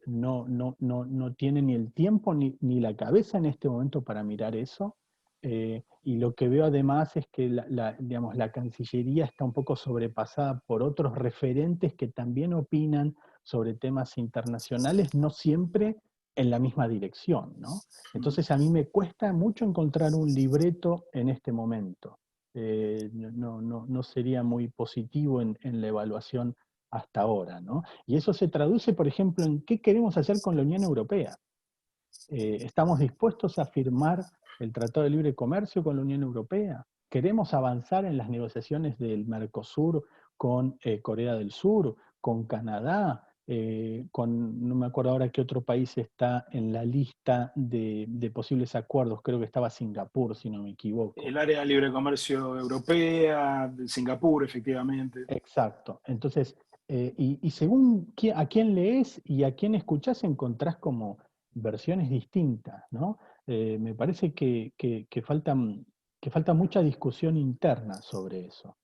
no tiene ni el tiempo ni la cabeza en este momento para mirar eso. Y lo que veo además es que digamos, la Cancillería está un poco sobrepasada por otros referentes que también opinan sobre temas internacionales, no siempre en la misma dirección, ¿no? Entonces a mí me cuesta mucho encontrar un libreto en este momento. No sería muy positivo en la evaluación hasta ahora, ¿no? Y eso se traduce, por ejemplo, en qué queremos hacer con la Unión Europea. ¿Estamos dispuestos a firmar el Tratado de Libre Comercio con la Unión Europea? ¿Queremos avanzar en las negociaciones del Mercosur con Corea del Sur, con Canadá, no me acuerdo ahora qué otro país está en la lista de posibles acuerdos? Creo que estaba Singapur, si no me equivoco. El área de libre comercio europea, Singapur, efectivamente. Exacto. Entonces, y según a quién lees y a quién escuchás, encontrás como versiones distintas, ¿no? Me parece que falta mucha discusión interna sobre eso.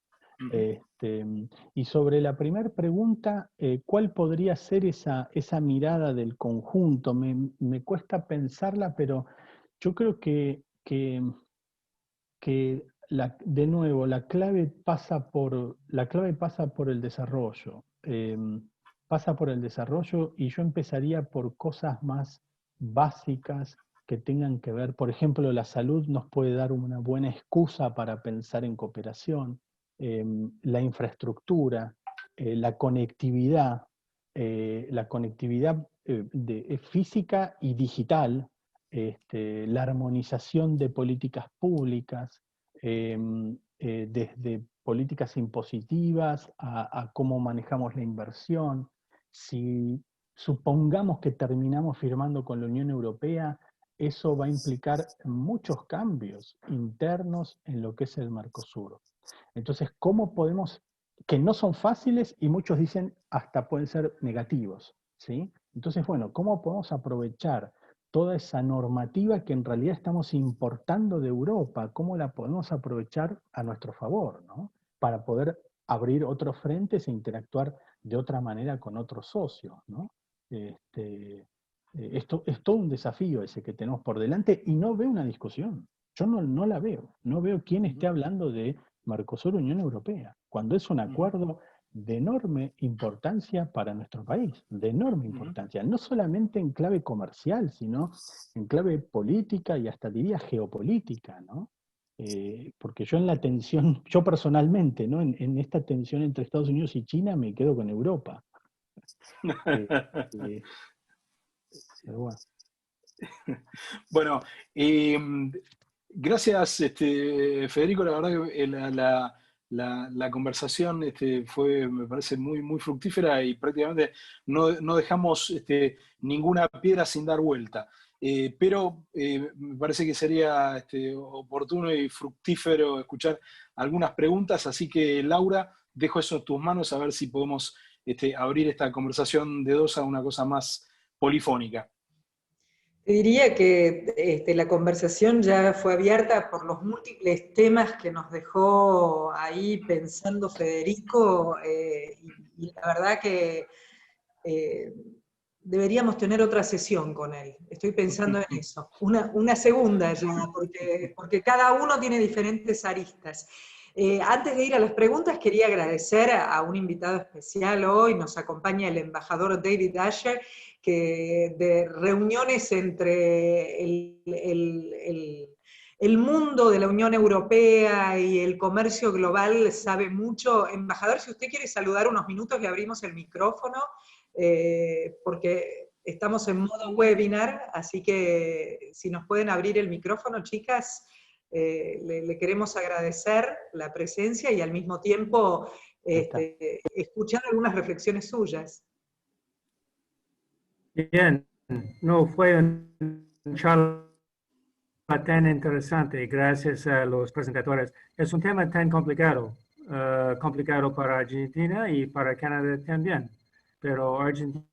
Y sobre la primera pregunta, ¿cuál podría ser esa mirada del conjunto? Me cuesta pensarla, pero yo creo que de nuevo, la clave pasa por el desarrollo. Pasa por el desarrollo y yo empezaría por cosas más básicas que tengan que ver, por ejemplo, la salud nos puede dar una buena excusa para pensar en cooperación, la infraestructura, la conectividad física y digital, la armonización de políticas públicas, desde políticas impositivas a cómo manejamos la inversión. Si supongamos que terminamos firmando con la Unión Europea, eso va a implicar muchos cambios internos en lo que es el Mercosur. Entonces, ¿cómo podemos, que no son fáciles y muchos dicen hasta pueden ser negativos, ¿sí? Entonces, bueno, ¿cómo podemos aprovechar toda esa normativa que en realidad estamos importando de Europa? ¿Cómo la podemos aprovechar a nuestro favor, ¿no? Para poder abrir otros frentes e interactuar de otra manera con otros socios, ¿no? Esto es todo un desafío ese que tenemos por delante y no veo una discusión. Yo no la veo. No veo quién esté hablando de Mercosur Unión Europea, cuando es un acuerdo de enorme importancia para nuestro país, de enorme importancia, no solamente en clave comercial, sino en clave política y hasta diría geopolítica, ¿no? Porque yo en la tensión, yo personalmente, ¿no? En esta tensión entre Estados Unidos y China me quedo con Europa. Pero bueno. Bueno, gracias, Federico. La verdad que la conversación me parece muy, muy fructífera y prácticamente no dejamos ninguna piedra sin dar vuelta. Pero me parece que sería oportuno y fructífero escuchar algunas preguntas. Así que, Laura, dejo eso en tus manos a ver si podemos abrir esta conversación de dos a una cosa más polifónica. Te diría que la conversación ya fue abierta por los múltiples temas que nos dejó ahí pensando Federico, y la verdad que deberíamos tener otra sesión con él. Estoy pensando en eso, una segunda ya, porque cada uno tiene diferentes aristas. Antes de ir a las preguntas, quería agradecer a un invitado especial hoy. Nos acompaña el embajador David Asher, que de reuniones entre el mundo de la Unión Europea y el comercio global sabe mucho. Embajador, si usted quiere saludar unos minutos, le abrimos el micrófono, porque estamos en modo webinar, así que si nos pueden abrir el micrófono, chicas, le queremos agradecer la presencia y al mismo tiempo escuchar algunas reflexiones suyas. Bien, no fue una charla tan interesante, gracias a los presentadores. Es un tema tan complicado, complicado para Argentina y para Canadá también, pero Argentina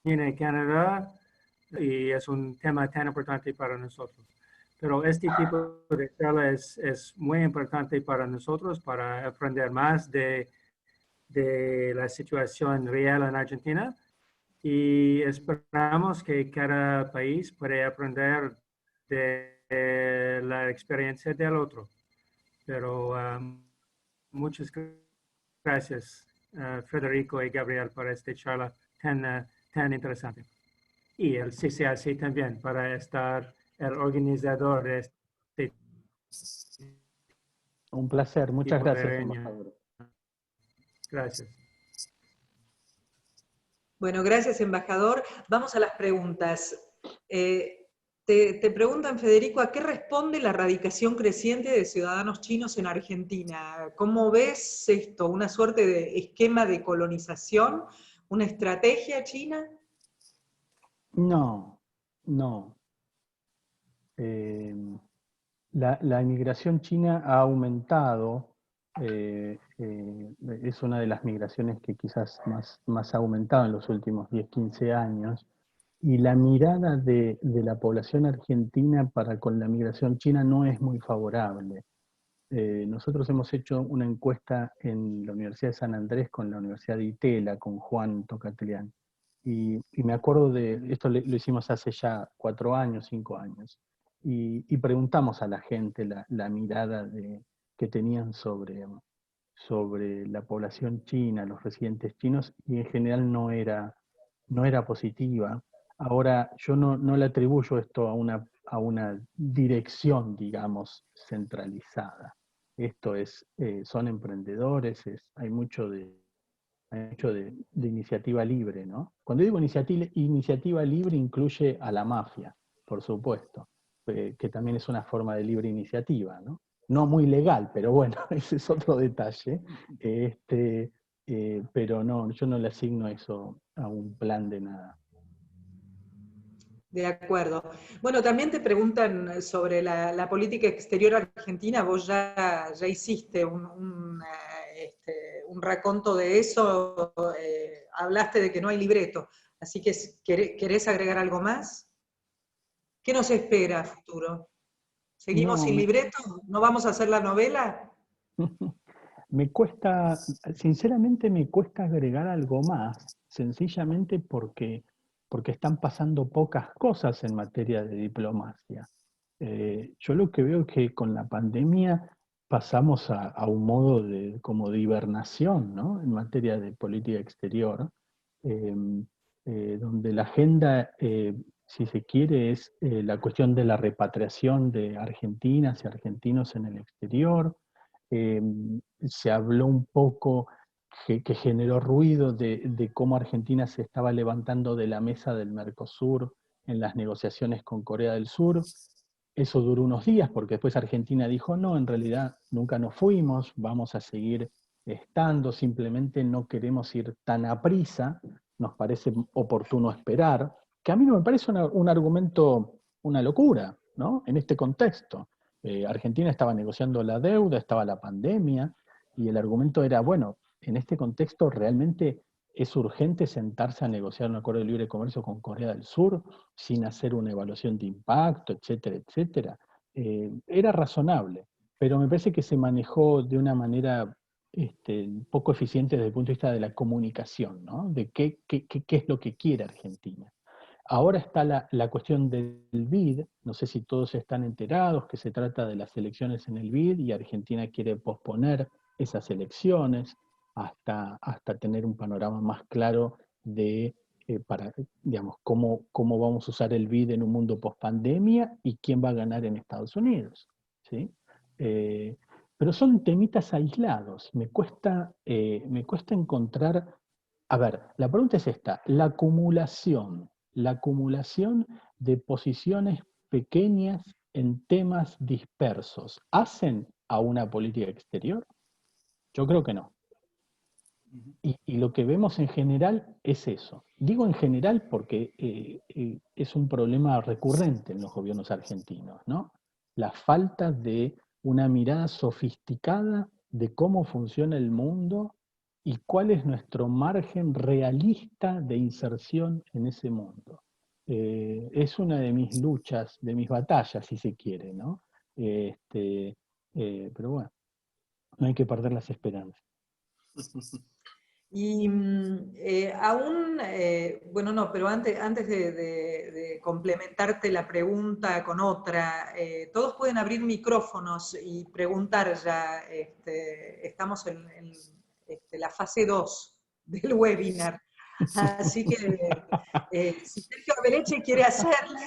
y Canadá, y es un tema tan importante para nosotros. Pero este tipo de charla es muy importante para nosotros, para aprender más de la situación real en Argentina, y esperamos que cada país pueda aprender de la experiencia del otro. Pero muchas gracias, Federico y Gabriel, por esta charla tan interesante. Y el CCAC también, para estar el organizador de este. Un placer, muchas gracias, embajador. Gracias. Bueno, gracias, embajador. Vamos a las preguntas. Te preguntan, Federico, ¿a qué responde la radicación creciente de ciudadanos chinos en Argentina? ¿Cómo ves esto? ¿Una suerte de esquema de colonización? ¿Una estrategia china? No. La inmigración china ha aumentado Es una de las migraciones que quizás más ha aumentado en los últimos 10, 15 años. Y la mirada de la población argentina para con la migración china no es muy favorable. Nosotros hemos hecho una encuesta en la Universidad de San Andrés con la Universidad de Itela, con Juan Tocatlián. Y me acuerdo de, esto lo hicimos hace ya 4 años, 5 años. Y preguntamos a la gente la mirada que tenían sobre la población china, los residentes chinos, y en general no era positiva. Ahora, yo no le atribuyo esto a una dirección, digamos, centralizada. Esto son emprendedores, hay mucho de iniciativa libre, ¿no? Cuando digo iniciativa libre incluye a la mafia, por supuesto, que también es una forma de libre iniciativa, ¿no? No muy legal, pero bueno, ese es otro detalle. Pero no, yo no le asigno eso a un plan de nada. De acuerdo. Bueno, también te preguntan sobre la política exterior argentina. Vos ya hiciste un raconto de eso, hablaste de que no hay libreto. Así que, ¿querés agregar algo más? ¿Qué nos espera a futuro? ¿Seguimos sin libreto? ¿No vamos a hacer la novela? Sinceramente me cuesta agregar algo más, sencillamente porque están pasando pocas cosas en materia de diplomacia. Yo lo que veo es que con la pandemia pasamos a un modo como de hibernación, ¿no? En materia de política exterior, donde la agenda, si se quiere, es la cuestión de la repatriación de argentinas y argentinos en el exterior. Se habló un poco que generó ruido de cómo Argentina se estaba levantando de la mesa del Mercosur en las negociaciones con Corea del Sur. Eso duró unos días porque después Argentina dijo, no, en realidad nunca nos fuimos, vamos a seguir estando, simplemente no queremos ir tan a prisa, nos parece oportuno esperar, que a mí no me parece un argumento, una locura, ¿no? En este contexto. Argentina estaba negociando la deuda, estaba la pandemia, y el argumento era, bueno, en este contexto realmente es urgente sentarse a negociar un acuerdo de libre comercio con Corea del Sur sin hacer una evaluación de impacto, etcétera, etcétera. Era razonable, pero me parece que se manejó de una manera poco eficiente desde el punto de vista de la comunicación, ¿no? De qué es lo que quiere Argentina. Ahora está la cuestión del BID, no sé si todos están enterados que se trata de las elecciones en el BID y Argentina quiere posponer esas elecciones hasta tener un panorama más claro de digamos, cómo vamos a usar el BID en un mundo post-pandemia y quién va a ganar en Estados Unidos, ¿sí? Pero son temitas aislados, me cuesta encontrar. A ver, la pregunta es esta, la acumulación de posiciones pequeñas en temas dispersos, ¿hacen a una política exterior? Yo creo que no. Y lo que vemos en general es eso. Digo en general porque es un problema recurrente en los gobiernos argentinos, ¿no? La falta de una mirada sofisticada de cómo funciona el mundo y cuál es nuestro margen realista de inserción en ese mundo. Es una de mis luchas, de mis batallas, si se quiere, ¿no? Pero bueno, no hay que perder las esperanzas. Y bueno, no, pero antes de complementarte la pregunta con otra, todos pueden abrir micrófonos y preguntar ya, estamos en la fase 2 del webinar. Así que si Sergio Arbeleche quiere hacerla,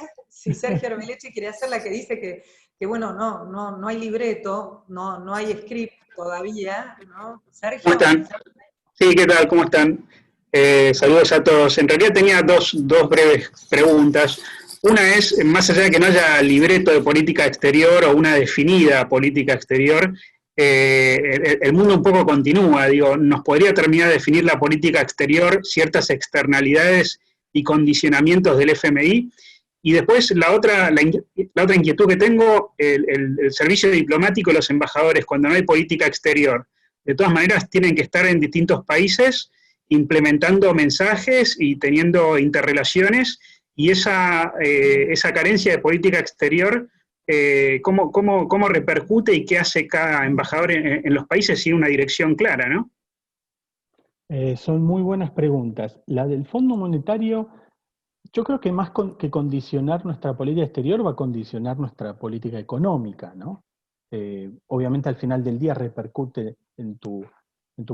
que dice que bueno, no hay libreto, no hay script todavía, ¿no? Sergio. ¿Cómo están? Sí, ¿qué tal? ¿Cómo están? Saludos a todos. En realidad tenía dos breves preguntas. Una es, más allá de que no haya libreto de política exterior o una definida política exterior, el mundo un poco continúa. Digo, ¿nos podría terminar de definir la política exterior ciertas externalidades y condicionamientos del FMI? Y después la otra inquietud que tengo, el servicio diplomático y los embajadores, cuando no hay política exterior, de todas maneras tienen que estar en distintos países implementando mensajes y teniendo interrelaciones, y esa carencia de política exterior, ¿cómo repercute y qué hace cada embajador en los países sin una dirección clara, ¿no? Son muy buenas preguntas. La del Fondo Monetario, yo creo que más que condicionar nuestra política exterior, va a condicionar nuestra política económica, ¿no? Obviamente al final del día repercute en tu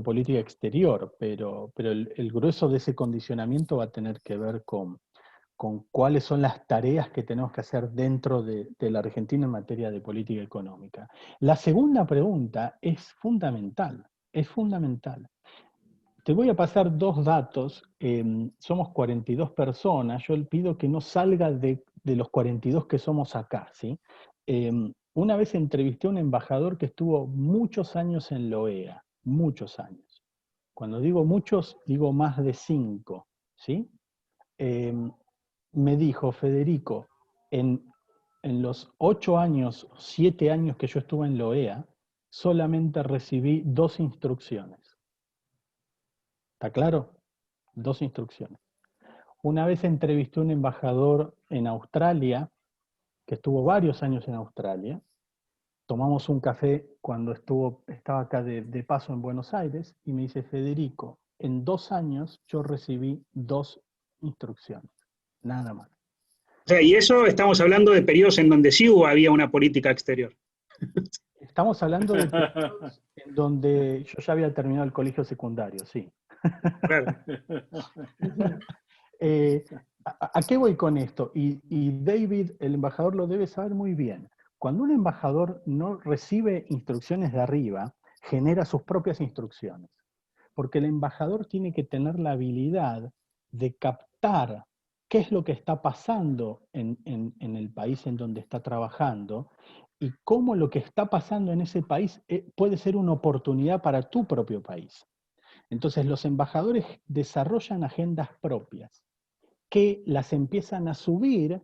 política exterior, pero el grueso de ese condicionamiento va a tener que ver con cuáles son las tareas que tenemos que hacer dentro de la Argentina en materia de política económica. La segunda pregunta es fundamental, es fundamental. Te voy a pasar dos datos. Somos 42 personas. Yo le pido que no salga de los 42 que somos acá, ¿sí? Una vez entrevisté a un embajador que estuvo muchos años en la OEA, muchos años. Cuando digo muchos, digo más de 5, ¿sí? Me dijo, Federico, en los 8 años, 7 años que yo estuve en la OEA, solamente recibí 2 instrucciones. ¿Está claro? 2 instrucciones. Una vez entrevisté a un embajador en Australia, que estuvo varios años en Australia. Tomamos un café cuando estaba acá de paso en Buenos Aires, y me dice, Federico, en 2 años yo recibí 2 instrucciones, nada más. O sea, y eso estamos hablando de periodos en donde sí había una política exterior. Estamos hablando de periodos en donde yo ya había terminado el colegio secundario, sí. Claro. ¿A qué voy con esto? Y David, el embajador, lo debe saber muy bien. Cuando un embajador no recibe instrucciones de arriba, genera sus propias instrucciones. Porque el embajador tiene que tener la habilidad de captar qué es lo que está pasando en el país en donde está trabajando, y cómo lo que está pasando en ese país puede ser una oportunidad para tu propio país. Entonces los embajadores desarrollan agendas propias que las empiezan a subir,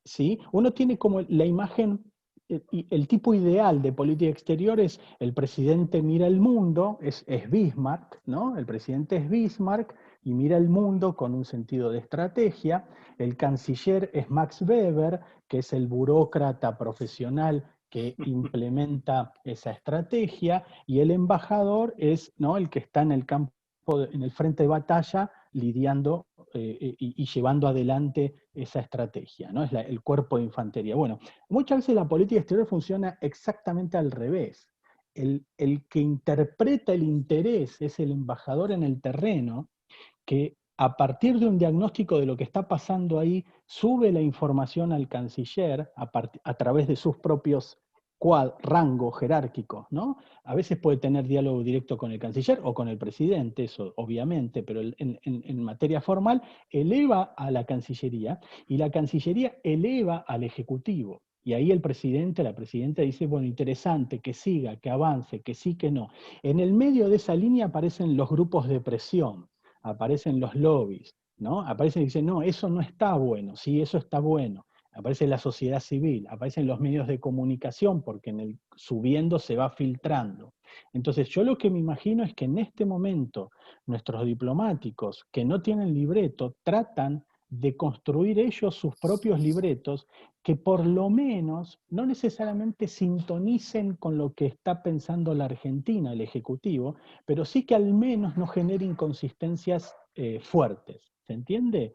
¿sí? Uno tiene como la imagen, el tipo ideal de política exterior es el presidente mira el mundo, es Bismarck, ¿no? El presidente es Bismarck y mira el mundo con un sentido de estrategia. El canciller es Max Weber, que es el burócrata profesional que implementa esa estrategia, y el embajador es, ¿no?, el que está en el campo, en el frente de batalla, lidiando y llevando adelante esa estrategia, ¿no? Es el cuerpo de infantería. Bueno, muchas veces la política exterior funciona exactamente al revés. El que interpreta el interés es el embajador en el terreno, que a partir de un diagnóstico de lo que está pasando ahí, sube la información al canciller a través de sus propios rango jerárquico, ¿no? A veces puede tener diálogo directo con el canciller o con el presidente, eso obviamente, pero en materia formal eleva a la Cancillería, y la Cancillería eleva al Ejecutivo. Y ahí el presidente, la presidenta dice, bueno, interesante, que siga, que avance, que sí, que no. En el medio de esa línea aparecen los grupos de presión, aparecen los lobbies, ¿no? Aparecen y dicen, no, eso no está bueno, sí, eso está bueno. Aparece la sociedad civil, aparecen los medios de comunicación, porque subiendo se va filtrando. Entonces yo lo que me imagino es que en este momento nuestros diplomáticos que no tienen libreto tratan de construir ellos sus propios libretos, que por lo menos no necesariamente sintonicen con lo que está pensando la Argentina, el Ejecutivo, pero sí que al menos no generen inconsistencias fuertes. ¿Se entiende?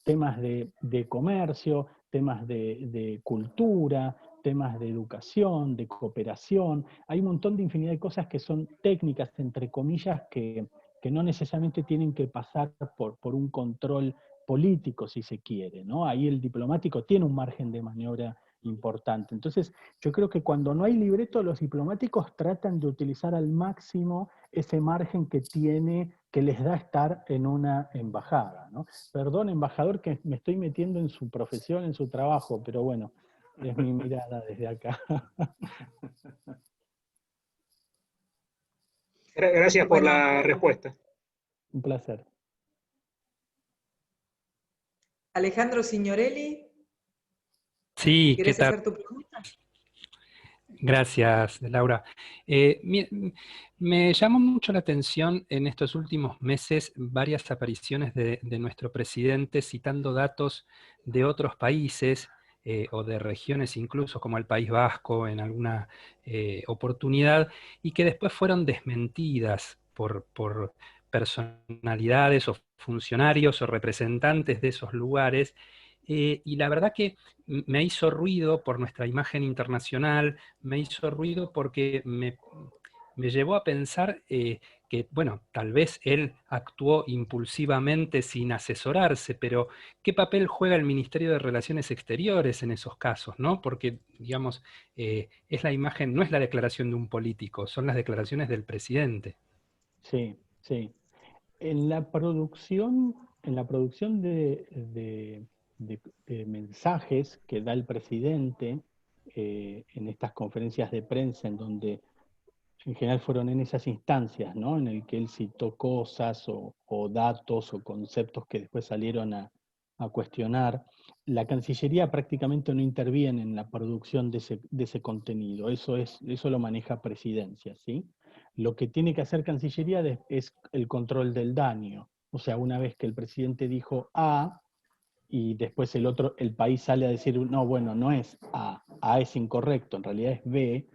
Temas de comercio, temas de cultura, temas de educación, de cooperación. Hay un montón de infinidad de cosas que son técnicas, entre comillas, que no necesariamente tienen que pasar por un control político, si se quiere, ¿no? Ahí el diplomático tiene un margen de maniobra importante. Entonces, yo creo que cuando no hay libreto, los diplomáticos tratan de utilizar al máximo ese margen que les da estar en una embajada, ¿no? Perdón, embajador, que me estoy metiendo en su profesión, en su trabajo, pero bueno, es mi mirada desde acá. Gracias por la respuesta. Un placer. Alejandro Signorelli, Sí, ¿qué ¿querés tal? hacer tu pregunta? Gracias, Laura. Me llamó mucho la atención en estos últimos meses varias apariciones de nuestro presidente citando datos de otros países o de regiones incluso, como el País Vasco en alguna oportunidad, y que después fueron desmentidas por personalidades o funcionarios o representantes de esos lugares. Y la verdad que me hizo ruido por nuestra imagen internacional, me hizo ruido porque me llevó a pensar que, bueno, tal vez él actuó impulsivamente sin asesorarse, pero ¿qué papel juega el Ministerio de Relaciones Exteriores en esos casos, ¿no? Porque, digamos, es la imagen, no es la declaración de un político, son las declaraciones del presidente. Sí, sí. En la producción de mensajes que da el presidente en estas conferencias de prensa, en donde en general fueron en esas instancias, ¿no? En el que él citó cosas o datos o conceptos que después salieron a cuestionar, la Cancillería prácticamente no interviene en la producción de ese contenido. Eso lo maneja Presidencia, ¿sí? Lo que tiene que hacer Cancillería es el control del daño. O sea, una vez que el presidente dijo A, y después el país sale a decir, no, bueno, no es A es incorrecto, en realidad es B,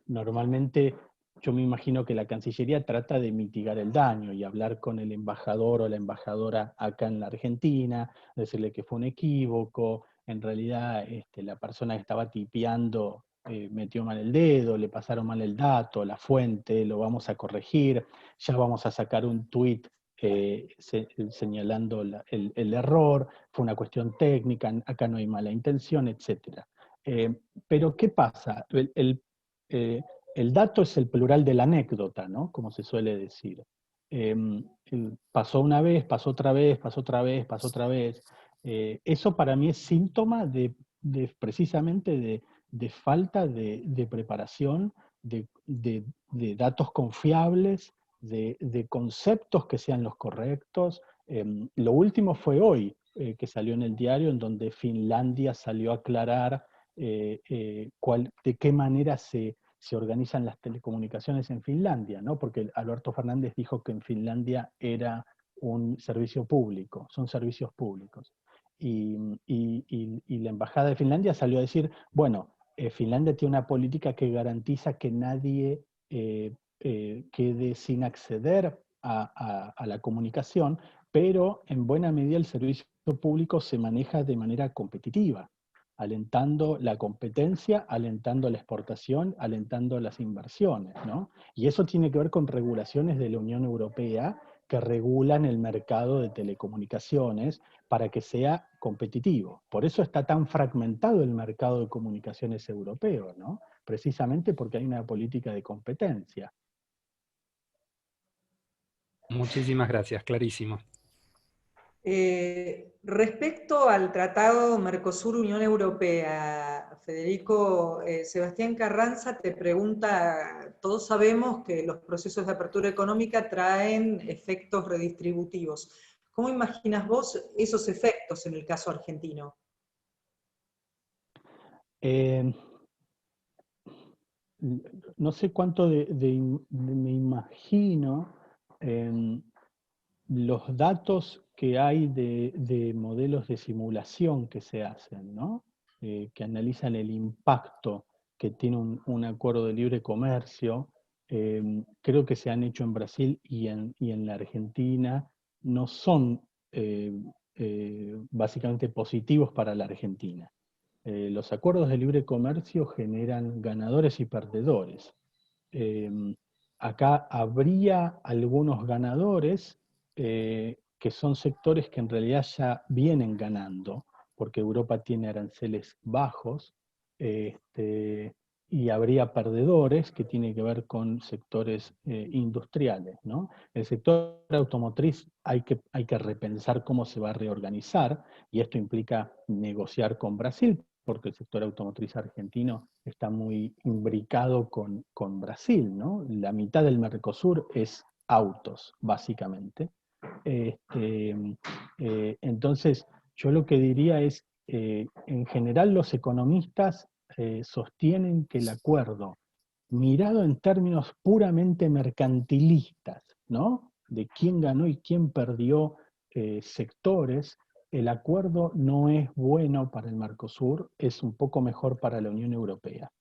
normalmente yo me imagino que la Cancillería trata de mitigar el daño y hablar con el embajador o la embajadora acá en la Argentina, decirle que fue un equívoco, en realidad la persona que estaba tipeando metió mal el dedo, le pasaron mal el dato, la fuente, lo vamos a corregir, ya vamos a sacar un tuit señalando el error, fue una cuestión técnica, acá no hay mala intención, etc. Pero ¿qué pasa? El dato es el plural de la anécdota, ¿no? Como se suele decir. Pasó una vez, pasó otra vez, pasó otra vez, pasó otra vez. Eso para mí es síntoma precisamente de falta de preparación, de datos confiables, de conceptos que sean los correctos. Lo último fue hoy, que salió en el diario, en donde Finlandia salió a aclarar de qué manera se organizan las telecomunicaciones en Finlandia, ¿no? Porque Alberto Fernández dijo que en Finlandia era un servicio público, son servicios públicos. Y la Embajada de Finlandia salió a decir, bueno, Finlandia tiene una política que garantiza que nadie quede sin acceder a la comunicación, pero en buena medida el servicio público se maneja de manera competitiva, alentando la competencia, alentando la exportación, alentando las inversiones, ¿no? Y eso tiene que ver con regulaciones de la Unión Europea que regulan el mercado de telecomunicaciones para que sea competitivo. Por eso está tan fragmentado el mercado de comunicaciones europeo, ¿no? Precisamente porque hay una política de competencia. Muchísimas gracias, clarísimo. Respecto al Tratado Mercosur-Unión Europea, Federico, Sebastián Carranza te pregunta, todos sabemos que los procesos de apertura económica traen efectos redistributivos. ¿Cómo imaginas vos esos efectos en el caso argentino? No sé cuánto me imagino. Los datos que hay de modelos de simulación que se hacen, ¿no? Que analizan el impacto que tiene un acuerdo de libre comercio, creo que se han hecho en Brasil y en la Argentina, no son básicamente positivos para la Argentina. Los acuerdos de libre comercio generan ganadores y perdedores. Acá habría algunos ganadores que son sectores que en realidad ya vienen ganando, porque Europa tiene aranceles bajos, y habría perdedores que tienen que ver con sectores industriales, ¿no? El sector automotriz hay que repensar cómo se va a reorganizar, y esto implica negociar con Brasil, porque el sector automotriz argentino está muy imbricado con Brasil, ¿no? La mitad del Mercosur es autos, básicamente. Entonces, yo lo que diría es, en general los economistas sostienen que el acuerdo, mirado en términos puramente mercantilistas, ¿no?, de quién ganó y quién perdió sectores, el acuerdo no es bueno para el Mercosur, es un poco mejor para la Unión Europea.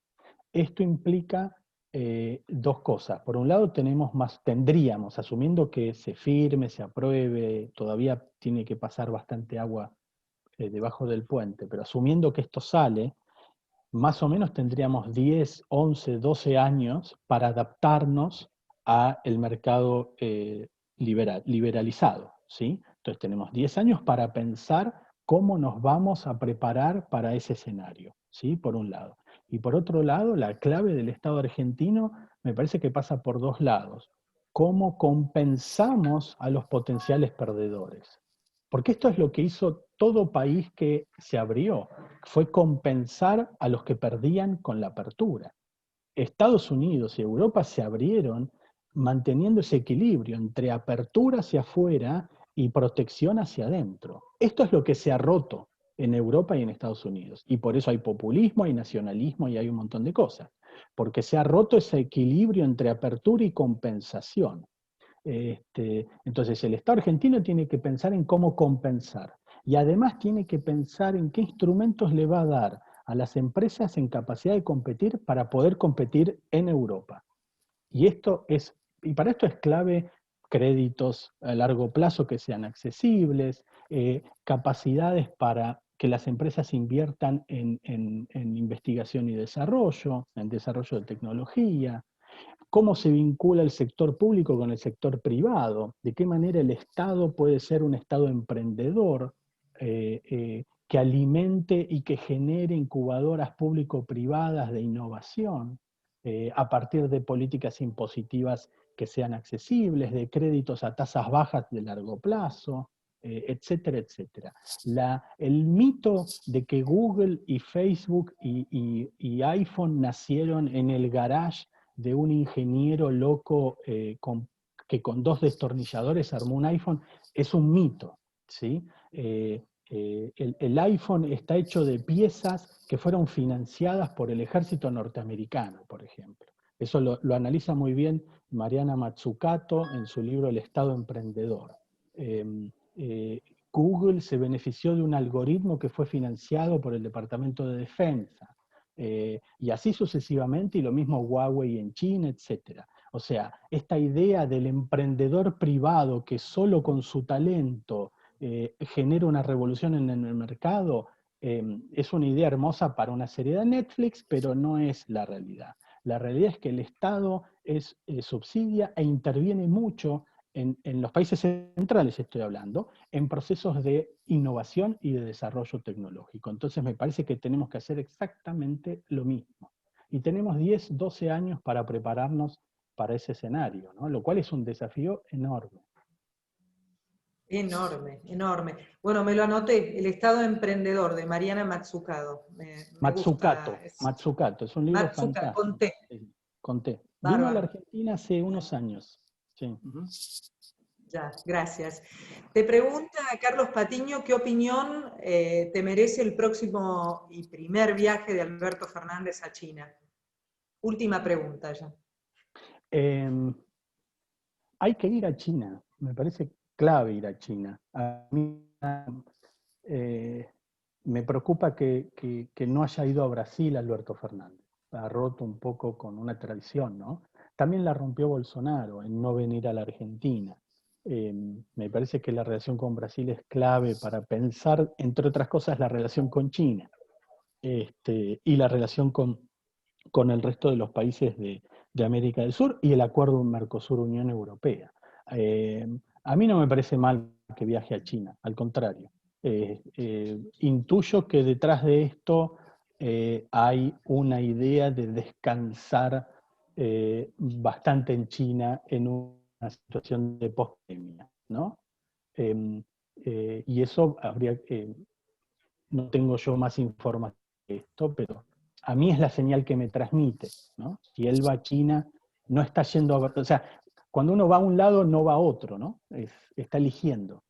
Esto implica dos cosas. Por un lado tendríamos, asumiendo que se firme, se apruebe, todavía tiene que pasar bastante agua debajo del puente, pero asumiendo que esto sale, más o menos tendríamos 10, 11, 12 años para adaptarnos al mercado liberalizado, ¿sí? Entonces tenemos 10 años para pensar cómo nos vamos a preparar para ese escenario, ¿sí? Por un lado. Y por otro lado, la clave del Estado argentino me parece que pasa por dos lados. ¿Cómo compensamos a los potenciales perdedores? Porque esto es lo que hizo todo país que se abrió, fue compensar a los que perdían con la apertura. Estados Unidos y Europa se abrieron manteniendo ese equilibrio entre apertura hacia afuera y protección hacia adentro. Esto es lo que se ha roto en Europa y en Estados Unidos. Y por eso hay populismo, hay nacionalismo y hay un montón de cosas. Porque se ha roto ese equilibrio entre apertura y compensación. Entonces el Estado argentino tiene que pensar en cómo compensar. Y además tiene que pensar en qué instrumentos le va a dar a las empresas en capacidad de competir para poder competir en Europa. Y para esto es clave créditos a largo plazo que sean accesibles, capacidades para que las empresas inviertan en investigación y desarrollo, en desarrollo de tecnología, cómo se vincula el sector público con el sector privado, de qué manera el Estado puede ser un Estado emprendedor, que alimente y que genere incubadoras público-privadas de innovación, a partir de políticas impositivas que sean accesibles, de créditos a tasas bajas de largo plazo, etcétera, etcétera. El mito de que Google y Facebook y iPhone nacieron en el garage de un ingeniero loco que con 2 destornilladores armó un iPhone, es un mito, ¿sí? El iPhone está hecho de piezas que fueron financiadas por el ejército norteamericano, por ejemplo. Eso lo analiza muy bien Mariana Mazzucato en su libro El Estado Emprendedor. Google se benefició de un algoritmo que fue financiado por el Departamento de Defensa. Y así sucesivamente, y lo mismo Huawei en China, etc. O sea, esta idea del emprendedor privado que solo con su talento genera una revolución en el mercado, es una idea hermosa para una serie de Netflix, pero no es la realidad. La realidad es que el Estado subsidia e interviene mucho en los países centrales, estoy hablando, en procesos de innovación y de desarrollo tecnológico. Entonces me parece que tenemos que hacer exactamente lo mismo. Y tenemos 10, 12 años para prepararnos para ese escenario, ¿no? Lo cual es un desafío enorme. Enorme, enorme. Bueno, me lo anoté, El Estado Emprendedor, de Mariana Mazzucato. Mazzucato, es un libro fantástico. Con T. Sí, con T. Bárbaro. Vino a la Argentina hace unos años. Sí. Ya, gracias. Te pregunta Carlos Patiño, ¿qué opinión te merece el próximo y primer viaje de Alberto Fernández a China? Última pregunta ya. Hay que ir a China, me parece clave ir a China. A mí me preocupa que no haya ido a Brasil Alberto Fernández. Ha roto un poco con una tradición, ¿no? También la rompió Bolsonaro en no venir a la Argentina. Me parece que la relación con Brasil es clave para pensar, entre otras cosas, la relación con China y la relación con el resto de los países de América del Sur y el acuerdo Mercosur-Unión Europea. A mí no me parece mal que viaje a China, al contrario. Intuyo que detrás de esto hay una idea de descansar bastante en China en una situación de post-pandemia, ¿no? Y eso habría no tengo yo más información de esto, pero a mí es la señal que me transmite, ¿no? Si él va a China, no está yendo a... O sea, cuando uno va a un lado, no va a otro, ¿no? Está eligiendo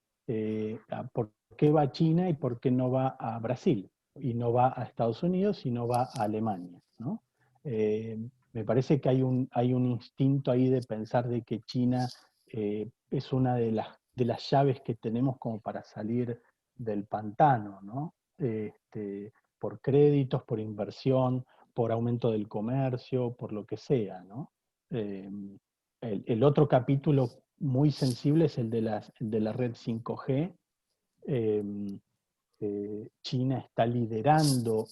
por qué va a China y por qué no va a Brasil. y no va a Estados Unidos, sino va a Alemania, ¿no? Me parece que hay un instinto ahí de pensar de que China es una de las llaves que tenemos como para salir del pantano, ¿no? Por créditos, por inversión, por aumento del comercio, por lo que sea, ¿no? El otro capítulo muy sensible es el de la red 5G. China está liderando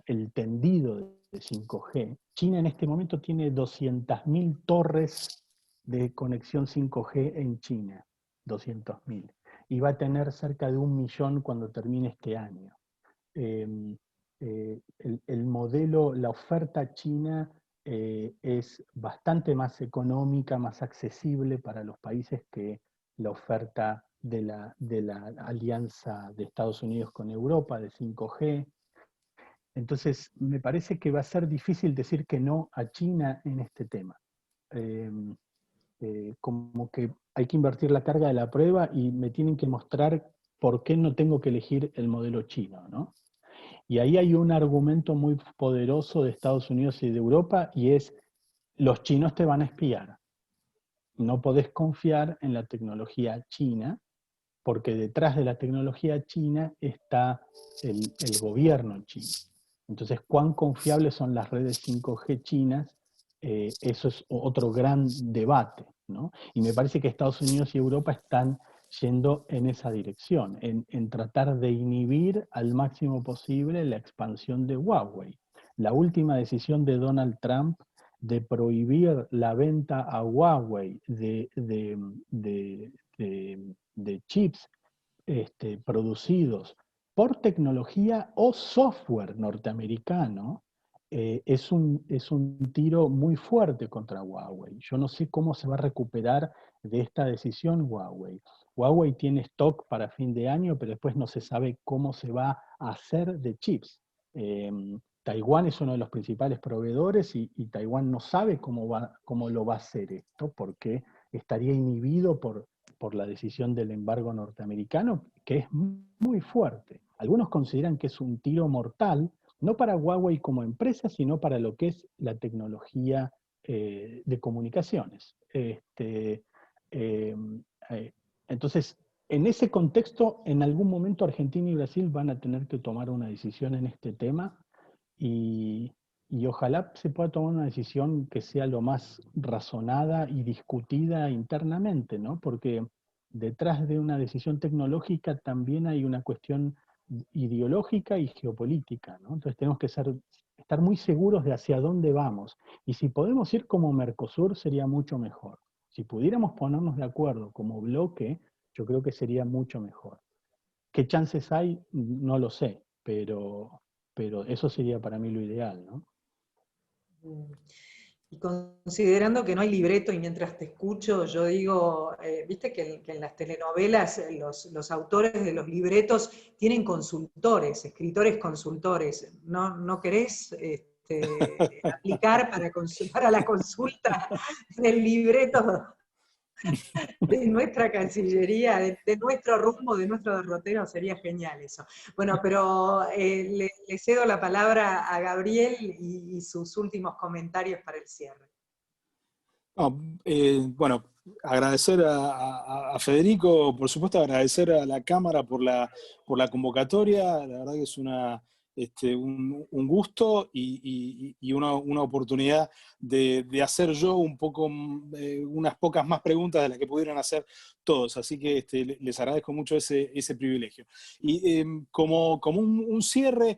el tendido de 5G. China en este momento tiene 200.000 torres de conexión 5G en China, 200.000. Y va a tener cerca de 1 millón cuando termine este año. El modelo, la oferta china es bastante más económica, más accesible para los países que la oferta de la alianza de Estados Unidos con Europa, de 5G. Entonces, me parece que va a ser difícil decir que no a China en este tema. Como que hay que invertir la carga de la prueba y me tienen que mostrar por qué no tengo que elegir el modelo chino, ¿no? Y ahí hay un argumento muy poderoso de Estados Unidos y de Europa, y es: los chinos te van a espiar. No podés confiar en la tecnología china, porque detrás de la tecnología china está el gobierno chino. Entonces, ¿cuán confiables son las redes 5G chinas? Eso es otro gran debate, ¿no? Y me parece que Estados Unidos y Europa están yendo en esa dirección, en tratar de inhibir al máximo posible la expansión de Huawei. La última decisión de Donald Trump de prohibir la venta a Huawei de chips producidos por tecnología o software norteamericano, es un tiro muy fuerte contra Huawei. Yo no sé cómo se va a recuperar de esta decisión Huawei. Huawei tiene stock para fin de año, pero después no se sabe cómo se va a hacer de chips. Taiwán es uno de los principales proveedores y Taiwán no sabe cómo lo va a hacer esto, porque estaría inhibido por la decisión del embargo norteamericano, que es muy fuerte. Algunos consideran que es un tiro mortal, no para Huawei como empresa, sino para lo que es la tecnología de comunicaciones. Entonces, en ese contexto, en algún momento Argentina y Brasil van a tener que tomar una decisión en este tema, y ojalá se pueda tomar una decisión que sea lo más razonada y discutida internamente, ¿no? Porque detrás de una decisión tecnológica también hay una cuestión ideológica y geopolítica, ¿no? Entonces tenemos que estar muy seguros de hacia dónde vamos. Y si podemos ir como Mercosur sería mucho mejor. Si pudiéramos ponernos de acuerdo como bloque, yo creo que sería mucho mejor. ¿Qué chances hay? No lo sé, pero eso sería para mí lo ideal, ¿no? Y considerando que no hay libreto, y mientras te escucho, yo digo, viste que en las telenovelas los autores de los libretos tienen consultores, escritores consultores. ¿No querés aplicar para la consulta del libreto de nuestra Cancillería, de nuestro rumbo, de nuestro derrotero? Sería genial eso. Bueno, pero le cedo la palabra a Gabriel y sus últimos comentarios para el cierre. No, bueno, agradecer a Federico, por supuesto agradecer a la Cámara por la convocatoria. La verdad que es un gusto y una oportunidad de hacer yo un poco, unas pocas más preguntas de las que pudieran hacer todos, así que les agradezco mucho ese privilegio. Y como un cierre,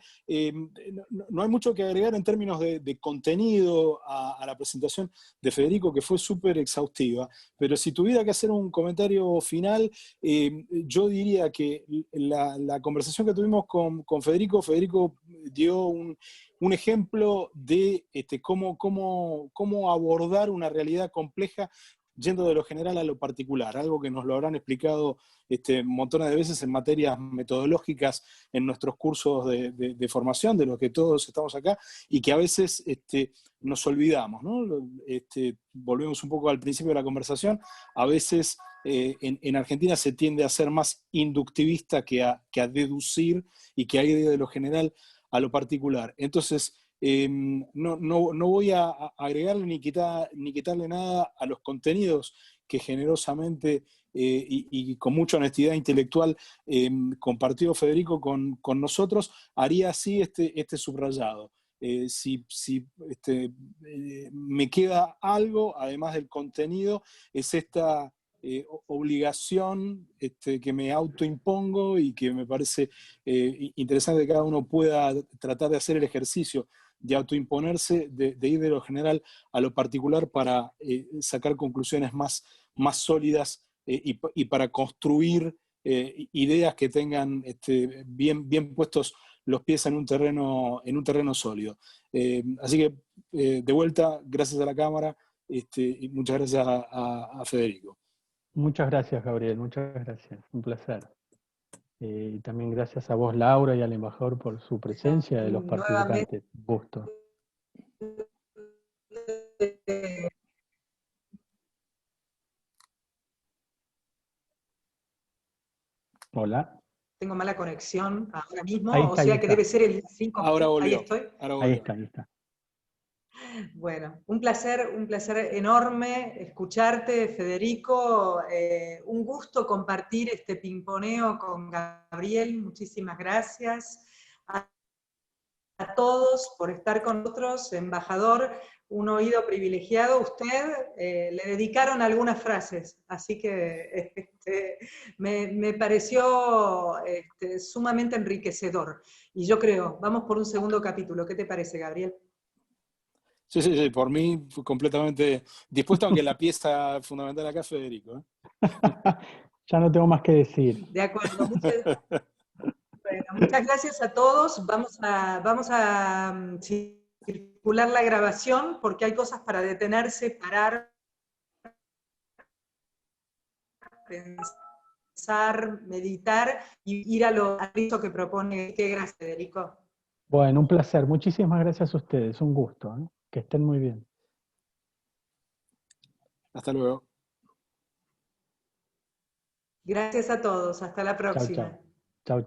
no hay mucho que agregar en términos de contenido a la presentación de Federico, que fue súper exhaustiva, pero si tuviera que hacer un comentario final, yo diría que la conversación que tuvimos con Federico dio un ejemplo de cómo abordar una realidad compleja yendo de lo general a lo particular, algo que nos lo habrán explicado montones de veces en materias metodológicas en nuestros cursos de formación, de los que todos estamos acá, y que a veces nos olvidamos, ¿no? Volvemos un poco al principio de la conversación, a veces en Argentina se tiende a ser más inductivista que a deducir, y que hay de lo general a lo particular. Entonces, no voy a agregarle ni quitarle nada a los contenidos que generosamente y con mucha honestidad intelectual compartió Federico con nosotros. Haría así este subrayado. Si me queda algo, además del contenido, es esta obligación que me autoimpongo, y que me parece interesante que cada uno pueda tratar de hacer el ejercicio de autoimponerse, de ir de lo general a lo particular para sacar conclusiones más sólidas y para construir ideas que tengan bien puestos los pies en un terreno sólido. Así que, de vuelta, gracias a la Cámara y muchas gracias a Federico. Muchas gracias, Gabriel, muchas gracias. Un placer. Y también gracias a vos, Laura, y al embajador por su presencia, de los participantes. Gusto. Hola. Tengo mala conexión ahora mismo, o sea que debe ser el 5. Ahora volvió. Ahí estoy. Ahí está. Bueno, un placer enorme escucharte, Federico. Un gusto compartir este pimponeo con Gabriel. Muchísimas gracias a todos por estar con nosotros. Embajador, un oído privilegiado. Usted le dedicaron algunas frases, así que me pareció sumamente enriquecedor. Y yo creo, vamos por un segundo capítulo. ¿Qué te parece, Gabriel? Sí, por mí completamente dispuesto, aunque la pieza fundamental acá es Federico. Ya no tengo más que decir. De acuerdo. Muchas gracias a todos. Vamos a circular la grabación porque hay cosas para detenerse, parar, pensar, meditar y ir a lo que propone. Qué gracias, Federico. Bueno, un placer. Muchísimas gracias a ustedes. Un gusto. Que estén muy bien. Hasta luego. Gracias a todos. Hasta la próxima. Chau.